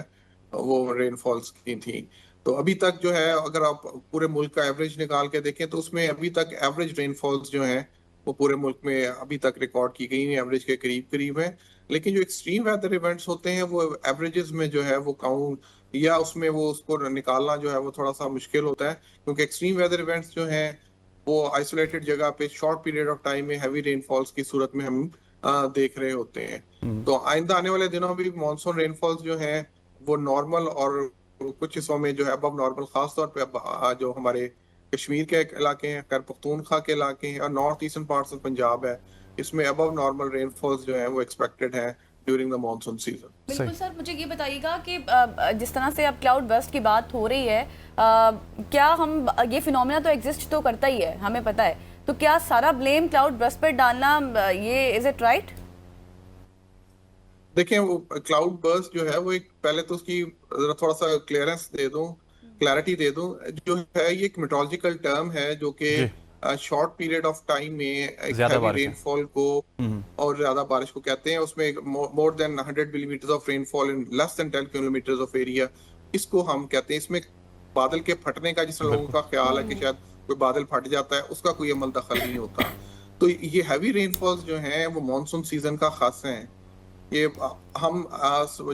वो रेनफॉल्स की थी। तो अभी तक जो है अगर आप पूरे मुल्क का एवरेज निकाल के देखें तो उसमें अभी तक एवरेज रेनफॉल्स जो है वो पूरे मुल्क में अभी तक रिकॉर्ड की गई है, एवरेज के करीब करीब है। लेकिन जो एक्सट्रीम वेदर इवेंट्स होते हैं वो एवरेजेस में जो है वो काउंट या उसमें वो उसको निकालना जो है वो थोड़ा सा मुश्किल होता है, क्योंकि एक्सट्रीम वेदर इवेंट्स जो हैं वो आइसोलेटेड जगह पे शॉर्ट पीरियड ऑफ टाइम में हैवी रेनफॉल्स की सूरत में हम देख रहे होते हैं। तो आइंदा आने वाले दिनों में भी मानसून रेनफॉल्स जो है वो नॉर्मल और कुछ हिस्सों में जो है अबव नॉर्मल, खासतौर पे जो हमारे कश्मीर के इलाके हैं, खैर पख्तूनख्वा के इलाके हैं और north eastern parts of Punjab है, इसमें अबव नॉर्मल रेनफॉल्स जो है वो एक्सपेक्टेड है ड्यूरिंग द मानसून सीजन। बिल्कुल सर, मुझे ये बताइएगा कि जिस तरह से अब क्लाउड बर्स्ट की बात हो रही है, क्या हम ये फिनोमेना तो एग्जिस्ट तो करता ही है, हमें पता है, तो क्या सारा ब्लेम क्लाउड बर्स्ट पर डालना ये इज इट राइट? देखिए वो क्लाउड बर्स्ट जो है वो एक पहले तो उसकी थोड़ा सा क्लैरिटी दे दूं, जो है ये एक मेट्रोलॉजिकल टर्म है जो कि शॉर्ट पीरियड ऑफ टाइम में हैवी रेनफॉल को और ज्यादा बारिश को कहते हैं। उसमें more than 100 millimetre of rainfall in less than 10 kilometre of area, इसको हम कहते हैं। इसमें बादल के फटने का जिस लोगों का ख्याल है कि शायद कोई बादल फट जाता है, उसका कोई अमल दखल नहीं होता। तो ये हैवी रेनफॉल्स जो हैं वो मानसून सीजन का खास है। ये हम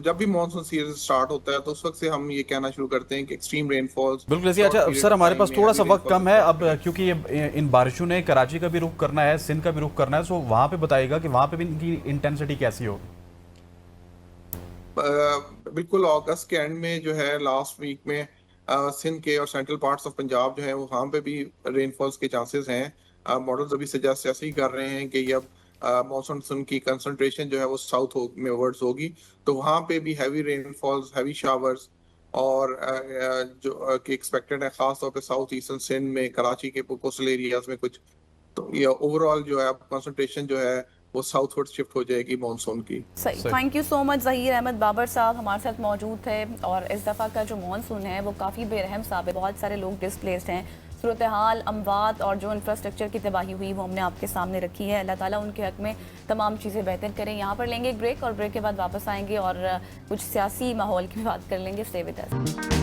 जब भी मानसून सीजन स्टार्ट होता है तो उस वक्त से हम ये कहना शुरू करते हैं कि एक्सट्रीम रेनफॉल्स। बिल्कुल ऐसे। अच्छा सर, हमारे पास थोड़ा सा वक्त कम है अब, क्योंकि ये इन बारिशों ने कराची का भी रुख करना है, सिंध का भी रुख करना है, सो वहाँ पे बताइएगा कि वहाँ पे भी इनकी इंटेंसिटी कैसी होगी? बिल्कुल अगस्त के एंड में जो है लास्ट वीक में सिंध के और सेंट्रल पार्ट्स ऑफ पंजाब जो है वो वहाँ पे भी रेनफॉल्स के चांसेस हैं। मॉडल्स अभी सजेस्ट ऐसे ही कर रहे हैं कि ये अब मानसून की कंसंट्रेशन जो है वो साउथ में वर्ड्स होगी, तो वहाँ पे भी हैवी रेनफॉल्स, हैवी शावर्स और जो कि एक्सपेक्टेड है, खास तौर पे साउथ ईस्टर्न सिंध में, कराची के कोस्टल एरियाज में कुछ। तो ये ओवरऑल जो है कंसंट्रेशन जो है वो साउथवर्ड शिफ्ट हो जाएगी मानसून की। सही। Thank you so much Zaheer Ahmed Babar साहब हमारे साथ मौजूद थे। और इस दफ़ा का जो मानसून है वो काफ़ी बेरहम साबित, बहुत सारे लोग डिस्प्लेस्ड हैं, सूरत हाल, अमवात और जो इंफ्रास्ट्रक्चर की तबाही हुई वो हमने आपके सामने रखी है। अल्लाह ताला उनके हक में तमाम चीज़ें बेहतर करें। यहाँ पर लेंगे एक ब्रेक और ब्रेक के बाद वापस आएंगे और कुछ सियासी माहौल की बात कर लेंगे। Stay with us.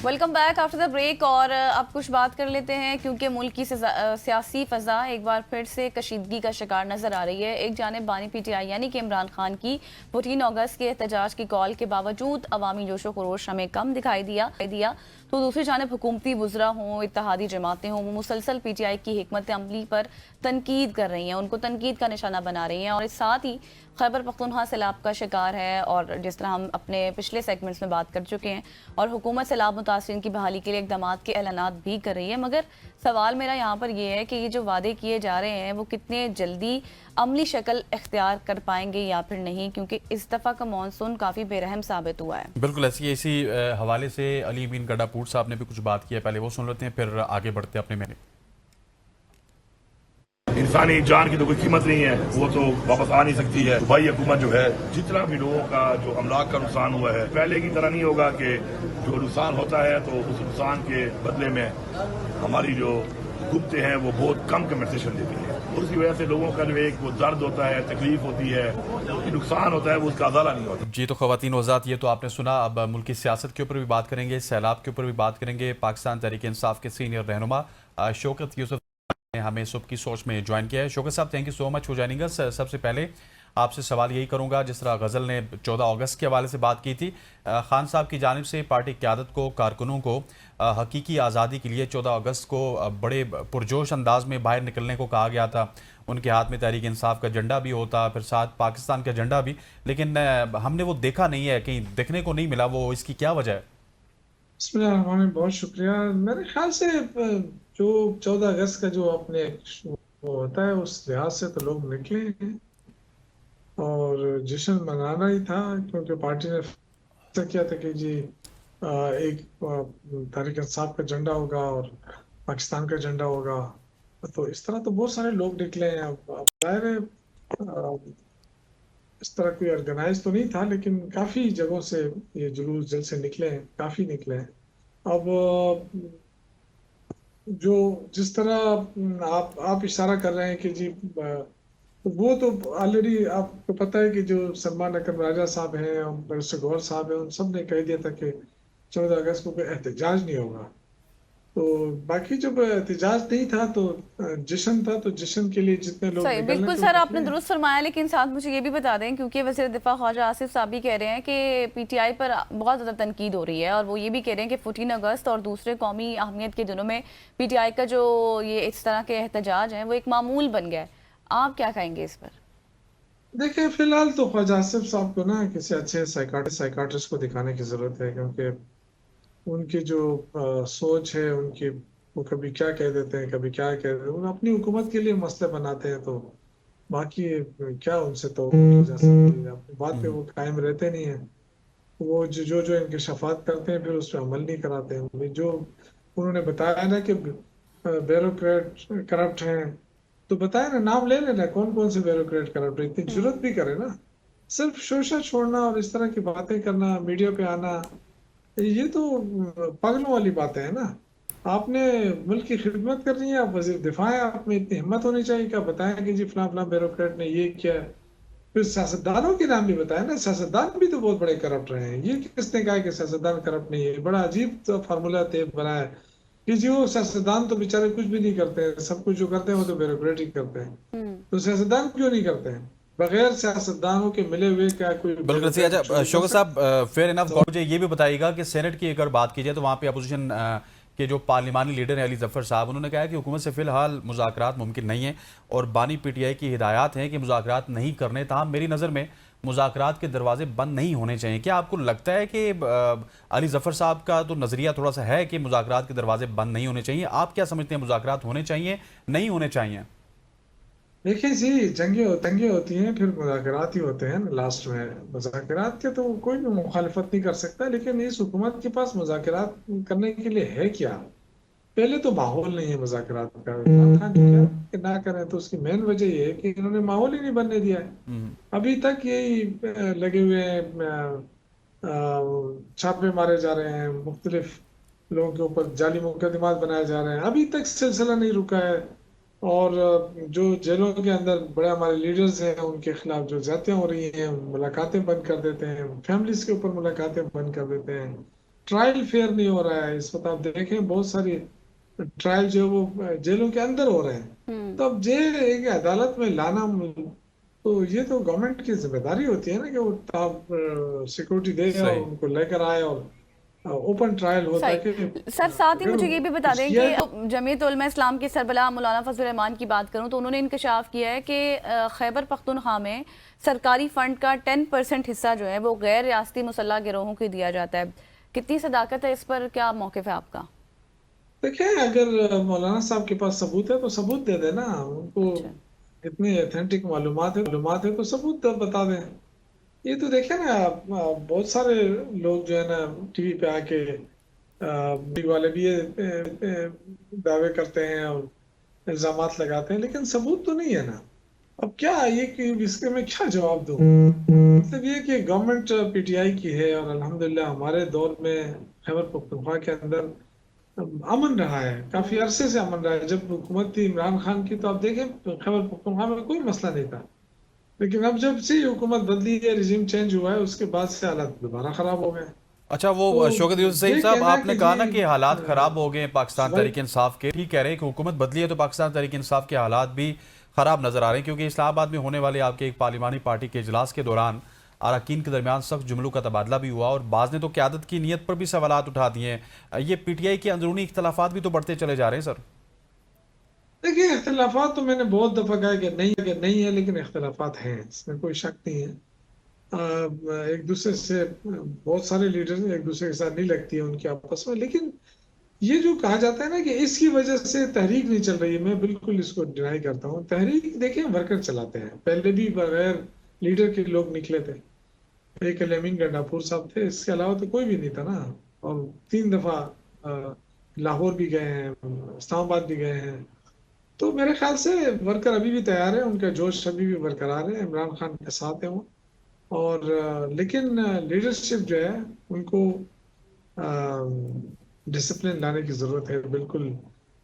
Welcome back after the break. और अब कुछ बात कर लेते हैं, क्योंकि मुल्क की सियासी फ़ज़ा एक बार फिर से कशीदगी का शिकार नज़र आ रही है। एक जानिब बानी PTI यानी कि इमरान खान की 14 अगस्त के एहतजाज की कॉल के बावजूद अवामी जोशो खरोश हमें कम दिखाई दिया, तो दूसरी जानिब हुकूमती वुज़रा हों, इत्तेहादी जमातें हों, वो मुसलसल PTI की हिकमत अमली पर तनकीद कर रही हैं, उनको तनकीद का निशाना बना रही हैं। और इस साथ ही खैबर पख्तूनख्वा सैलाब का शिकार है, और जिस तरह हम अपने पिछले सेगमेंट्स में बात कर चुके हैं, और हुकूमत सैलाब मुतासिरीन की बहाली के लिए इक़दामात के ऐलानात भी कर रही है। मगर सवाल मेरा यहाँ पर यह है कि ये जो वादे किए जा रहे हैं वो कितने जल्दी अमली शक्ल इख्तियार कर पाएंगे या फिर नहीं, क्योंकि इस दफ़ा का मानसून काफ़ी बेरहम साबित हुआ है। बिल्कुल इसी हवाले से अली अमीन गड्ढापुर साहब ने भी कुछ बात की है, पहले वो सुन लेते हैं, फिर आगे बढ़ते हैं अपने मेरे। इंसानी जान की तो कोई कीमत नहीं है, वो तो वापस आ नहीं सकती है। भाई हुकूमत जो है, जितना भी लोगों का जो अमलाक का नुकसान हुआ है, पहले की तरह नहीं होगा कि जो नुकसान होता है तो उस नुकसान के बदले में हमारी जो घूमते हैं वो बहुत कम कम्पनसेशन देती है, और उसकी वजह से लोगों का जो एक वो दर्द होता है, तकलीफ होती है, नुकसान होता है, वो उसका अजाला नहीं होता। जी, तो ख़वातीन वज़ात ये तो आपने सुना। अब मुल्क की सियासत के ऊपर भी बात करेंगे, सैलाब के ऊपर भी बात करेंगे। पाकिस्तान तहरीक इंसाफ के सीनियर रहनुमा शौकत यूसुफ ने हमें सुबह की सोच में ज्वाइन किया है। शौकत साहब, thank you so much for joining अस। सबसे पहले आपसे सवाल यही करूंगा, जिस तरह गज़ल ने 14 अगस्त के हवाले से बात की थी, खान साहब की जानिब से पार्टी क़यादत को, कारकुनों को हकीकी आज़ादी के लिए 14 अगस्त को बड़े पुरजोश अंदाज में बाहर निकलने को कहा गया था। उनके हाथ में तहरीक इंसाफ का झंडा भी होता, फिर साथ पाकिस्तान का झंडा भी, लेकिन हमने वो देखा नहीं है, कहीं देखने को नहीं मिला। वो इसकी क्या वजह है? बिस्मिल्लाह, बहुत शुक्रिया। मेरे ख्याल से जो 14 अगस्त का जो अपने वो होता है, उस लिहाज से तो लोग निकले हैं और जश्न मनाना ही था, क्योंकि पार्टी ने फैसला किया था कि जी एक तहरीक इंसाफ का झंडा होगा और पाकिस्तान का झंडा होगा। तो इस तरह तो बहुत सारे लोग निकले हैं। अब जाहिर है इस तरह कोई ऑर्गेनाइज तो नहीं था, लेकिन काफ़ी जगहों से ये जुलूस जल से निकले हैं, काफ़ी निकले हैं। अब जो जिस तरह आप इशारा कर रहे हैं कि जी वो तो ऑलरेडी आपको पता है कि जो सलमान अकरम राजा साहब हैं और बैरिस्टर गौहर साहब हैं, उन सब ने कह दिया था कि 14 अगस्त को कोई एहतजाज नहीं होगा। तो बाकी जब एहतजाज नहीं था तो जश्न था, तो जश्न के लिए जितने लोग सही, बिल्कुल सर, आपने दुरुस्त फरमाया। लेकिन साथ मुझे ये भी बता दें, क्योंकि वज़ीर दिफा ख्वाजा आसिफ साहब भी कह रहे हैं कि पीटीआई पर बहुत ज़्यादा तनकीद हो रही है, और वो ये भी कह रहे हैं कि 14 अगस्त और दूसरे कौमी अहमियत के दिनों में पीटीआई का जो ये इस तरह के एहतजाज हैं वो एक मामूल बन गया है। आप क्या कहेंगे इस पर? देखिए, फिलहाल तो ख्वाजा आसिफ साहब को ना किसी अच्छे साइकाट्रिस्ट को दिखाने की जरूरत है, क्योंकि उनकी जो सोच है उनकी, वो कभी क्या कह देते हैं, कभी क्या कह देते हैं। वो अपनी हुकूमत के लिए मसले बनाते हैं, तो बाकी क्या उनसे तो की जा सकती है, अपनी बात पे वो कायम रहते नहीं है। वो जो इंकशाफात करते हैं फिर उस पर अमल नहीं कराते हैं। जो उन्होंने बताया ना कि ब्यूरोक्रेट करप्ट हैं, तो बताए ना, नाम ले लेना कौन कौन से ब्यूरोक्रेट करप्ट है। इतनी जरूरत भी करे ना, सिर्फ शोशा छोड़ना और इस तरह की बातें करना, मीडिया पे आना, ये तो पागलों वाली बातें है ना। आपने मुल्क की खिदमत करनी है, आप वजीर दिफा है, आप में इतनी हिम्मत होनी चाहिए कि आप बताएं कि जी फलां फलां ब्यूरोक्रेट ने ये किया। फिर सियासतदानों के नाम भी बताए ना, सियासतदान भी तो बहुत बड़े करप्ट रहे हैं। ये किसने कहा कि सियासतदान करप्ट नहीं है? बड़ा अजीब फार्मूला तय बना है कि जी वो सियासतदान तो बेचारे कुछ भी नहीं करते हैं, सब कुछ जो करते हैं वो तो ब्यूरोक्रेट ही करते हैं। तो सियासतदान क्यों नहीं करते हैं? बगैर सियासतदानों के मिले हुए क्या कोई? बिल्कुल सही। अच्छा शौकत साहब, फेयर इनफ, मुझे ये भी बताइएगा कि सेनेट की अगर बात की जाए तो वहाँ पे अपोजिशन के जो पार्लिमानी लीडर हैं अली जफ़र साहब, उन्होंने कहा कि हुकूमत से फिलहाल मुज़ाकरात मुमकिन नहीं है और बानी पीटीआई की हिदायत हैं कि मुज़ाकरात नहीं करने। ताहम मेरी नज़र में मुज़ाकरात के दरवाजे बंद नहीं होने चाहिए। क्या आपको लगता है कि अली जफ़र साहब का तो नज़रिया थोड़ा सा है कि मुज़ाकरात के दरवाजे बंद नहीं होने चाहिए? आप क्या समझते हैं, मुज़ाकरात होने चाहिए, नहीं होने चाहिए? देखिए जी, तंगे होती हैं, फिर मुज़ाकरात ही होते हैं लास्ट में। मुज़ाकरात के तो कोई भी मुखालिफत नहीं कर सकता, लेकिन इस हुकूमत के पास मुज़ाकरात करने के लिए है क्या? पहले तो माहौल नहीं है मुज़ाकरात का। इमरान खान जो क्या कि ना करें, तो उसकी मेन वजह ये है कि इन्होंने माहौल ही नहीं बनने दिया है। अभी तक यही लगे हुए हैं, छापे मारे जा रहे हैं, मुख्तलिफ लोगों के ऊपर जाली मुकदमात बनाए जा रहे हैं, अभी तक सिलसिला नहीं रुका है। और जो जेलों के अंदर बड़े हमारे लीडर्स हैं, उनके खिलाफ जो ज्यादतियां हो रही हैं, मुलाकातें बंद कर देते हैं, फैमिलीज के ऊपर मुलाकातें बंद कर देते हैं, ट्रायल फेयर नहीं हो रहा है। इस वक्त आप देखें बहुत सारी ट्रायल जो वो जेलों के अंदर हो रहे हैं। तो अब जेल एक अदालत में लाना, तो ये तो गवर्नमेंट की जिम्मेदारी होती है ना कि वो सिक्योरिटी दे और उनको लेकर आए और ओपन ट्रायल होता है कि। सर साथ ही मुझे ये भी बता दें कि जमीयत उलमा इस्लाम के सरबराह मौलाना फजल रहमान की बात करूं तो उन्होंने इंकशाफ किया है कि खैबर पख्तूनख्वा में सरकारी फंड का 10% हिस्सा जो है वो गैर रियासती मुसल्लह गिरोहों को दिया जाता है। कितनी सदाकत है इस पर, क्या मौक़िफ़ है आपका? देखिए, अगर मौलाना साहब के पास सबूत है तो सबूत दे देना। उनको इतनी ऑथेंटिक मालूमात है तो सबूत बता दें। ये तो देखे ना, बहुत सारे लोग जो है ना टीवी पे आके वाले भी ये दावे करते हैं और इल्जामात लगाते हैं, लेकिन सबूत तो नहीं है ना। अब क्या ये कि इसके में क्या जवाब दूं? मतलब ये कि गवर्नमेंट पीटीआई की है और अल्हम्दुलिल्लाह हमारे दौर में खैबर पख्तूनख्वा के अंदर अमन रहा है, काफी अरसे से अमन रहा है। जब हुकूमत थी इमरान खान की तो आप देखें खैबर पख्तूनख्वा में कोई मसला नहीं था, लेकिन अब जब से हुकूमत बदली है, रिजीम चेंज हुआ है, उसके बाद से हालात दोबारा खराब हो गए। अच्छा, वो तो शौकत यूसुफ सईद ये साहब, कहना आपने कि कहा ना जी, कि हालात खराब हो गए हैं पाकिस्तान भाई- तहरीक इंसाफ के। ठीक कह रहे हैं कि हुकूमत बदली है तो पाकिस्तान तहरीक इंसाफ के हालात भी खराब नजर आ रहे हैं, क्योंकि इस्लामाबाद में होने वाले आपके एक पार्लिमानी पार्टी के इजलास के दौरान अरकान के दरमियान सख्त जुमलों का तबादला भी हुआ और बाज़ ने तो क़यादत की नीयत पर भी सवालात उठा दिए हैं। ये पीटीआई के अंदरूनी इख्तलाफात भी तो बढ़ते चले जा रहे हैं सर। देखिए, इख्तलाफात तो मैंने बहुत दफा कहा कि नहीं है, लेकिन इख्तलाफात हैं, इसमें कोई शक नहीं है। एक दूसरे से बहुत सारे लीडर एक दूसरे के साथ नहीं लगती है उनकी आपस में, लेकिन ये जो कहा जाता है ना कि इसकी वजह से तहरीक नहीं चल रही है, मैं बिल्कुल इसको डिनाई करता हूँ। तहरीक देखिए वर्कर चलाते हैं, पहले भी बगैर लीडर के लोग निकले थे। एक अल-अमीन गंडापुर साहब थे, इसके अलावा तो कोई भी नहीं था ना। और 3 दफा लाहौर भी गए हैं, इस्लामाबाद भी गए हैं। तो मेरे ख्याल से वर्कर अभी भी तैयार है, उनका जोश अभी भी बरकरार है, इमरान खान के साथ है वो। और लेकिन लीडरशिप जो है उनको डिसिप्लिन लाने की जरूरत है बिल्कुल।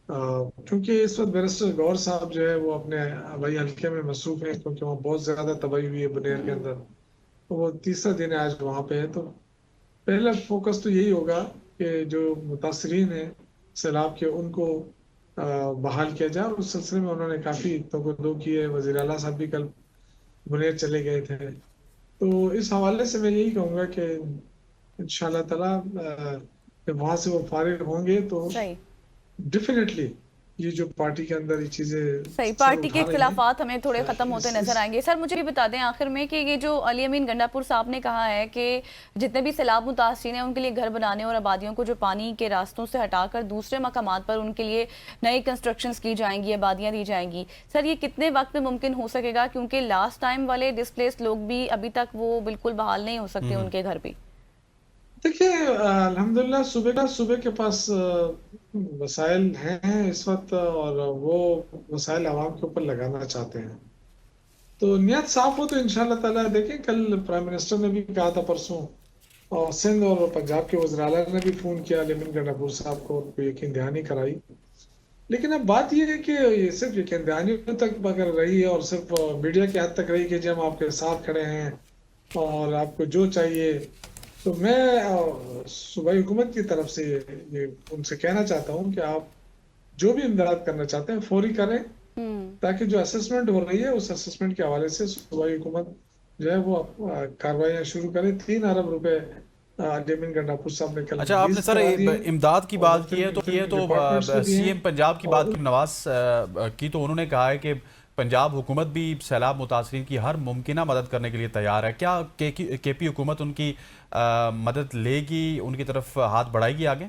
क्योंकि इस वक्त बैरिस्टर गौर साहब जो है वो अपने वही हल्के में मसरूफ है, क्योंकि वहाँ बहुत ज्यादा तबाही हुई है बुनेर के अंदर। तो वो तीसरा दिन है आज वहाँ पे है। तो पहला फोकस तो यही होगा कि जो मुतासरीन हैं सैलाब के उनको बहाल किया जाए। उस सिलसिले में उन्होंने काफी तवज्जो की है। वज़ीर आला साहब भी कल बुनेर चले गए थे। तो इस हवाले से मैं यही कहूँगा कि इंशाअल्लाह ताला जब वहाँ से वो फारिग होंगे तो सही डेफिनेटली ये जो पार्टी के अंदर ये चीजें सही सर पार्टी उठा के रही हैं। इख्तिलाफात हमें थोड़े खत्म होते नजर आएंगे। सर मुझे भी बता दें आखिर में कि ये जो अल-अमीन गंडापुर साहब ने कहा है कि जितने भी सैलाब मुतासरीन हैं उनके लिए घर बनाने और आबादियों को जो पानी के रास्तों से हटाकर दूसरे मकामात पर उनके लिए नई कंस्ट्रक्शंस की जाएंगी, आबादियां दी जाएंगी। सर ये कितने वक्त में मुमकिन हो सकेगा, क्योंकि लास्ट टाइम वाले डिस्प्लेस्ड लोग भी अभी तक वो बिल्कुल बहाल नहीं हो सकते उनके घर भी। देखिए, अल्हम्दुलिल्लाह सुबह के पास वसाइल हैं इस वक्त, और वो वसाइल आवाम के ऊपर लगाना चाहते हैं। तो नियत साफ हो तो इंशाल्लाह ताला देखें। कल प्राइम मिनिस्टर ने भी कहा था परसों, और सिंध और पंजाब के वज़ीर आला ने भी फोन किया अल-अमीन गंडापुर साहब को, उनको यकीन दहानी कराई। लेकिन अब बात यह है कि ये सिर्फ यकीन दहानी तक अगर रही है और सिर्फ मीडिया की हद तक रही कि जी हम आपके साथ खड़े हैं और आपको जो चाहिए, तो मैं सूबाई हुकूमत की तरफ से ये उनसे कहना चाहता हूँ कि आप जो भी इमदाद करना चाहते हैं फौरी करें, ताकि जो असेसमेंट हो रही है उस असेसमेंट के हवाले से सूबाई हुकूमत जो है वो कार्रवाइयाँ शुरू करे। 3 अरब रुपए अल-अमीन गंडापुर साहब ने कल अच्छा, आपने रिलीज सर करा दिए। इमदाद की बात की है तो डिपार्टमेंट्स को दिए हैं। सीएम पंजाब की बात और- की नवाज की, तो उन्होंने कहा है कि पंजाब हुकूमत भी सैलाब मुतासरीन की हर मुमकिना मदद करने के लिए तैयार है। क्या केपी हुकूमत उनकी मदद लेगी, उनकी तरफ हाथ बढ़ाएगी आगे?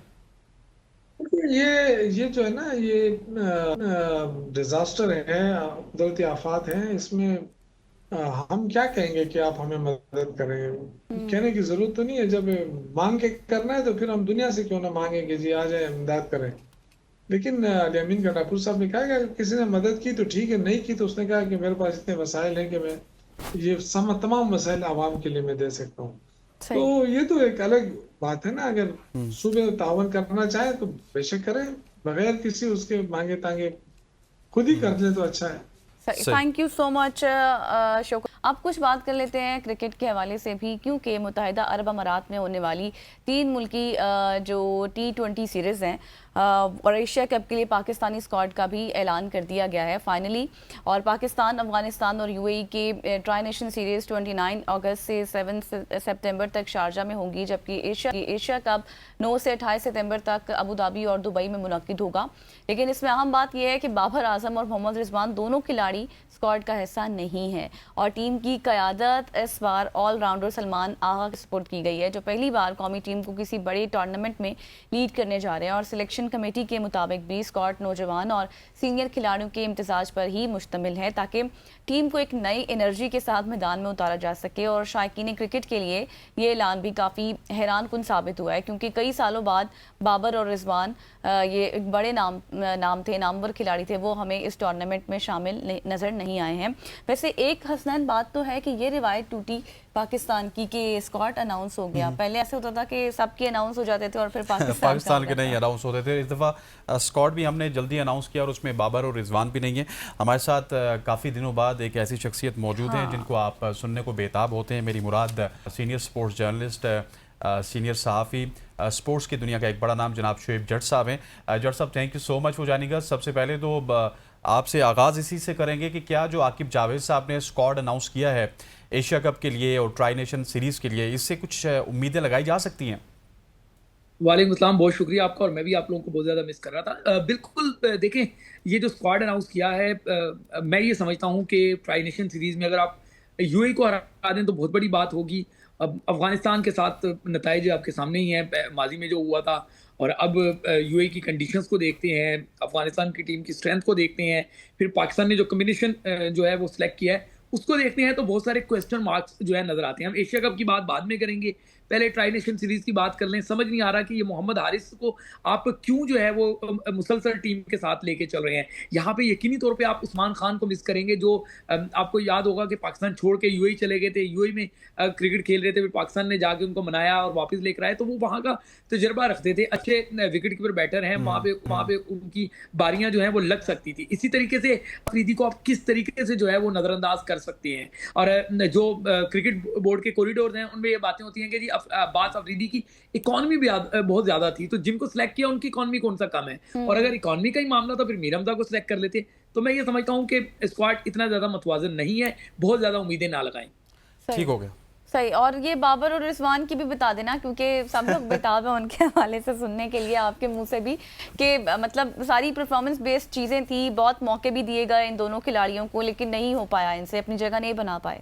ये जो है ना, ये डिजास्टर है, कुदरती आफात हैं, इसमें हम क्या कहेंगे कि आप हमें मदद करें। कहने की जरूरत तो नहीं है। जब मांग के करना है तो फिर हम दुनिया से क्यों ना मांगे कि जी आ जाए इमदाद करें। लेकिन अल-अमीन गंडापुर साहब ने कहा कि अगर किसी ने मदद की तो ठीक है, नहीं की तो उसने कहा कि मेरे पास इतने वसाइल हैं कि मैं ये तमाम वसाइल आवाम के लिए मैं दे सकता हूँ। तो ये तो एक अलग बात है ना। अगर सूबे तावन करना चाहे तो बेशक करें, बगैर किसी उसके मांगे तांगे खुद ही कर ले तो अच्छा है। थैंक यू सो मच शोक। आप कुछ बात कर लेते हैं क्रिकेट के हवाले से भी, क्योंकि मुत्तहिदा अरब अमारात में होने वाली 3 मुल्की जो T20 सीरीज़ हैं और एशिया कप के लिए पाकिस्तानी स्क्वाड का भी ऐलान कर दिया गया है फाइनली। और पाकिस्तान, अफगानिस्तान और यूएई के ट्राई नेशन सीरीज़ 29 अगस्त से 7 सितंबर तक शारजा में होंगी, जबकि एशिया कप 9 से 28 सितंबर तक अबू धाबी और दुबई में मुनक्किद होगा। लेकिन इसमें अहम बात यह है कि बाबर आजम और मोहम्मद रिजवान दोनों खिलाड़ी स्क्वाड का हिस्सा नहीं है और टीम की क़यादत इस बार ऑलराउंडर सलमान आगा के सपोर्ट की गई है, जो पहली बार कौमी टीम को किसी बड़े टूर्नामेंट में लीड करने जा रहे हैं। और सिलेक्शन कमेटी के मुताबिक भी स्क्वाड नौजवान और सीनियर खिलाड़ियों के इम्तिजाज पर ही मुश्तमिल है, ताकि टीम को एक नई एनर्जी के साथ मैदान में उतारा जा सके। और शायकीन क्रिकेट के लिए ये ऐलान भी काफ़ी हैरान कुन साबित हुआ है, क्योंकि कई सालों बाद बाबर और रिजवान ये एक बड़े नामवर खिलाड़ी थे, वो हमें इस टूर्नामेंट में शामिल नहीं, नज़र नहीं आए हैं। वैसे एक हसनैन बात तो है कि ये रिवायत टूटी पाकिस्तान की कि स्क्वाड अनाउंस हो गया। पहले ऐसे होता था कि सबके अनाउंस हो जाते थे और फिर पाकिस्तान के नहीं अनाउंस होते थे। इस दफ़ा स्क्वाड भी हमने जल्दी अनाउंस किया और उसमें बाबर और रिजवान भी नहीं है हमारे साथ। काफ़ी दिनों बाद एक ऐसी शख्सियत मौजूद है जिनको आप सुनने को बेताब होते हैं। मेरी मुराद सीनियर स्पोर्ट्स जर्नलिस्ट, सीनियर सहाफ़ी, स्पोर्ट्स की दुनिया का एक बड़ा नाम जनाब शुएब जट साहब हैं। जट साहब, thank you so much for joining अस। सबसे पहले तो आपसे आगाज़ इसी से करेंगे कि क्या जो आकिब जावेद साहब ने स्क्वाड अनाउंस किया है एशिया कप के लिए और ट्राई नेशन सीरीज़ के लिए, इससे कुछ उम्मीदें लगाई जा सकती हैं? वालेकुम अस्सलाम, बहुत शुक्रिया आपका। और मैं भी आप लोगों को बहुत ज़्यादा मिस कर रहा था। बिल्कुल देखें, ये जो स्क्वाड अनाउंस किया है, मैं ये समझता हूँ कि ट्राई नेशन सीरीज़ में अगर आप यूएई को हरा दें तो बहुत बड़ी बात होगी। अब अफगानिस्तान के साथ नताइज आपके सामने ही हैं, माजी में जो हुआ था, और अब यूएई की कंडीशंस को देखते हैं, अफगानिस्तान की टीम की स्ट्रेंथ को देखते हैं, फिर पाकिस्तान ने जो कम्बिनेशन जो है वो सिलेक्ट किया है उसको देखते हैं, तो बहुत सारे क्वेश्चन मार्क्स जो है नजर आते हैं। हम एशिया कप की बात बाद में करेंगे, पहले ट्राई नेशन सीरीज की बात कर लें। समझ नहीं आ रहा कि ये मोहम्मद हारिस को आप क्यों जो है वो मुसलसल टीम के साथ लेके चल रहे हैं। यहाँ पे यकीनी तौर पे आप उस्मान खान को मिस करेंगे, जो आपको याद होगा कि पाकिस्तान छोड़ के यूएई चले गए थे, यूएई में क्रिकेट खेल रहे थे, फिर पाकिस्तान ने जाके उनको मनाया और वापस लेकर आए, तो वो वहाँ का तजर्बा रखते थे, अच्छे विकेट कीपर बैटर हैं, वहाँ पे उनकी बारियां जो है वो लग सकती थी। इसी तरीके से अफरीदी को आप किस तरीके से जो है वो नजरअंदाज कर सकते हैं। और जो क्रिकेट बोर्ड के कॉरिडोर हैं उनमें ये बातें होती हैं कि जी अब्बास अफरीदी की इकॉनमी भी बहुत ज्यादा थी, तो जिनको सिलेक्ट किया उनकी इकॉनमी कौन सा कम है, और अगर इकॉनमी का ही मामला था फिर मीर हमजा को सिलेक्ट कर लेते। तो मैं ये समझता हूँ कि स्क्वाड इतना ज्यादा मतवाजन नहीं है, बहुत ज्यादा उम्मीदें ना लगाएं। ठीक हो गया, सही। और ये बाबर और रिजवान की भी बता देना, क्योंकि सब लोग बेताब है उनके हवाले से सुनने के लिए आपके मुंह से भी कि मतलब सारी परफॉर्मेंस बेस्ड चीज़ें थी, बहुत मौके भी दिए गए इन दोनों खिलाड़ियों को, लेकिन नहीं हो पाया, इनसे अपनी जगह नहीं बना पाए।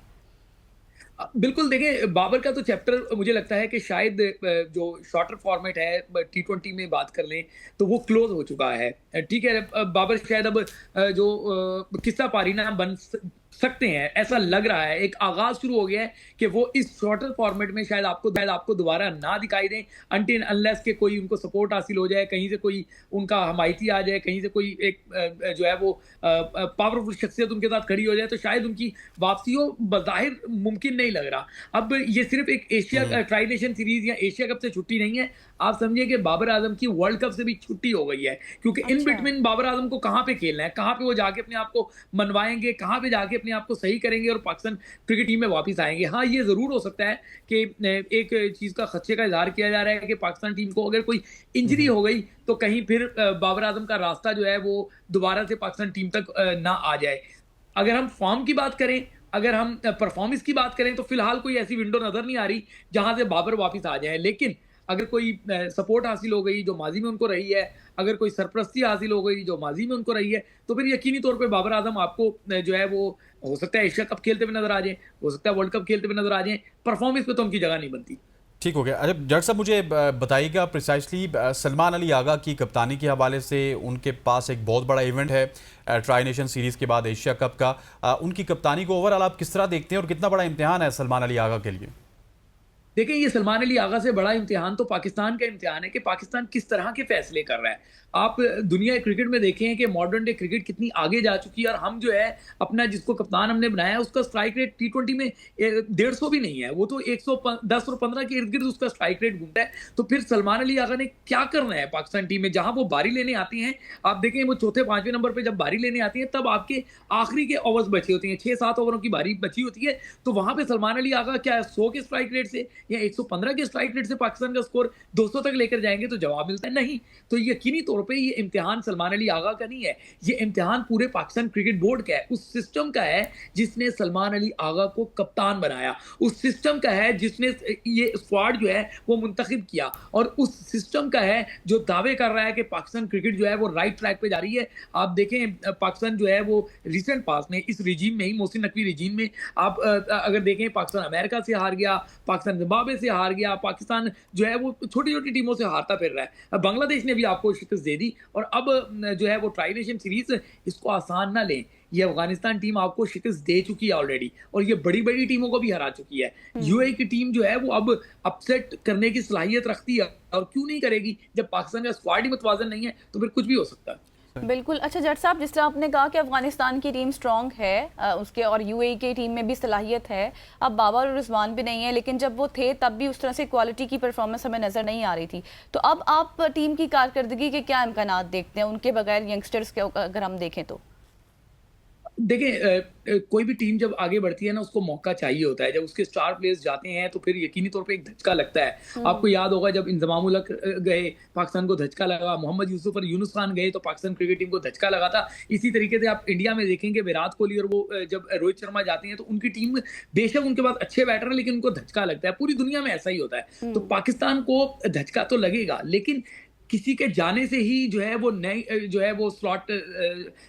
बिल्कुल, देखें बाबर का तो चैप्टर मुझे लगता है कि शायद जो शॉर्टर फॉर्मेट है T20 में बात कर लें तो वो क्लोज हो चुका है। ठीक है, बाबर शायद अब जो किस्सा पारीना बन सकते हैं, ऐसा लग रहा है। एक आगाज शुरू हो गया है कि वो इस शॉर्टर फॉर्मेट में शायद आपको दोबारा ना दिखाई दें अनटिल अनलेस के कोई उनको सपोर्ट हासिल हो जाए, कहीं से कोई उनका हमायती आ जाए, कहीं से कोई एक जो है वो पावरफुल शख्सियत उनके साथ खड़ी हो जाए, तो शायद उनकी वापसी हो बज़ाहिर मुमकिन नहीं लग रहा। अब ये सिर्फ एक एशिया ट्राई नेशन सीरीज या एशिया कप से छुट्टी नहीं है, आप समझिए कि बाबर आजम की वर्ल्ड कप से भी छुट्टी हो गई है, क्योंकि इन बिटवीन बाबर आजम को कहाँ पे खेलना है, कहाँ पे वो जाके अपने आप को मनवाएंगे, कहाँ पे जाके अपने आप को सही करेंगे और पाकिस्तान क्रिकेट टीम में वापस आएंगे। हाँ, ये जरूर हो सकता है कि एक चीज का खदशे का इजहार किया जा रहा है कि पाकिस्तान टीम को अगर कोई इंजरी हो गई तो कहीं फिर बाबर आजम का रास्ता जो है वो दोबारा से पाकिस्तान टीम तक ना आ जाए। अगर हम फॉर्म की बात करें, अगर हम परफॉर्मेंस की बात करें, तो फिलहाल कोई ऐसी विंडो नजर नहीं आ रही जहां से बाबर वापस आ जाए। लेकिन अगर कोई सपोर्ट हासिल हो गई जो माजी में उनको रही है, अगर कोई सरपरस्ती हासिल हो गई जो माजी में उनको रही है, तो फिर यकीनी तौर पे बाबर आजम आपको जो है वो हो सकता है एशिया कप खेलते हुए नजर आ जाए, हो सकता है वर्ल्ड कप खेलते हुए नजर आ जाए। परफॉर्मेंस पे तो उनकी जगह नहीं बनती। ठीक हो गया। अच्छा जट साहब, मुझे बताइएगा प्रिसाइसली सलमान अली आगा की कप्तानी के हवाले से, उनके पास एक बहुत बड़ा इवेंट है ट्राई नेशन सीरीज़ के बाद एशिया कप का, उनकी कप्तानी को ओवरऑल आप किस तरह देखते हैं और कितना बड़ा इम्तिहान है सलमान अली आगा के लिए? देखिए, ये सलमान अली आगा से बड़ा इम्तिहान तो पाकिस्तान का इम्तिहान है कि पाकिस्तान किस तरह के फैसले कर रहा है। आप दुनिया क्रिकेट में देखें कि मॉडर्न डे क्रिकेट कितनी आगे जा चुकी है, और हम जो है अपना जिसको कप्तान हमने बनाया है उसका स्ट्राइक रेट T20 में 150 भी नहीं है, वो तो 110 और 15 के इर्द गिर्द उसका स्ट्राइक रेट घूमता है। तो फिर सलमान अली आगा ने क्या करना है पाकिस्तान टीम में, जहां वो बारी लेने आती हैं। आप देखें वो चौथे 5वें नंबर पर जब बारी लेने आती है तब आपके आखिरी के ओवर्स बचे होते हैं, 6-7 ओवरों की बारी बची होती है, तो वहां पर सलमान अली आगा क्या 100 के स्ट्राइक रेट से या 115 के स्ट्राइक रेट से पाकिस्तान का स्कोर 200 तक लेकर जाएंगे? तो जवाब मिलता है नहीं। तो यकीनी तौर पर ये इम्तिहान सलमान अली आगा का नहीं है, ये इम्तिहान पूरे पाकिस्तान क्रिकेट बोर्ड का है, उस सिस्टम का है जिसने सलमान अली आगा को कप्तान बनाया, उस सिस्टम का है जिसने ये स्क्वाड जो है वो मुंतखब किया, और उस सिस्टम का है जो दावे कर रहा है कि पाकिस्तान क्रिकेट जो है वो राइट ट्रैक पे जा रही है। आप देखें पाकिस्तान जो है वो रिसेंट पास में इस रिजीम में ही, मोहसिन नकवी रिजीम में, आप अगर देखें पाकिस्तान अमेरिका से हार गया, पाकिस्तान जिम्बाब्वे से हार गया, पाकिस्तान जो है वो छोटी छोटी टीमों से हारता फिर रहा है। बांग्लादेश ने भी आपको शिकस्त दे दी, और अब जो है वो ट्राई नेशन सीरीज इसको आसान ना लें, ये अफगानिस्तान टीम आपको शिकस्त दे चुकी है ऑलरेडी, और ये बड़ी बड़ी टीमों को भी हरा चुकी है। यूएई की टीम जो है वो अब अपसेट करने की सलाहियत रखती है, और क्यों नहीं करेगी जब पाकिस्तान का स्क्वाड ही मुतवाजन नहीं है, तो फिर कुछ भी हो सकता है। बिल्कुल। अच्छा जट साहब, जिस तरह आपने कहा कि अफगानिस्तान की टीम स्ट्रांग है, उसके और यूएई की टीम में भी सलाहियत है। अब बाबर और रिजवान भी नहीं है, लेकिन जब वो थे तब भी उस तरह से क्वालिटी की परफॉर्मेंस हमें नज़र नहीं आ रही थी। तो अब आप टीम की कारकर्दगी के क्या इम्कानात देखते हैं उनके बगैर, यंगस्टर्स के अगर हम देखें तो? देखिए, कोई भी टीम जब आगे बढ़ती है ना, उसको मौका चाहिए होता है। जब उसके स्टार प्लेयर्स जाते हैं तो फिर यकीनी तौर पे एक धचका लगता है। आपको याद होगा जब इंजमाम उल हक गए, पाकिस्तान को धचका लगा। मोहम्मद यूसुफ और यूनुस खान गए तो पाकिस्तान क्रिकेट टीम को धचका लगा था। इसी तरीके से आप इंडिया में देखेंगे, विराट कोहली और वो जब रोहित शर्मा जाते हैं तो उनकी टीम, बेशक उनके पास अच्छे बैटर हैं, लेकिन उनको धचका लगता है। पूरी दुनिया में ऐसा ही होता है। तो पाकिस्तान को धचका तो लगेगा, लेकिन किसी के जाने से ही जो है वो नई जो है वो स्लॉट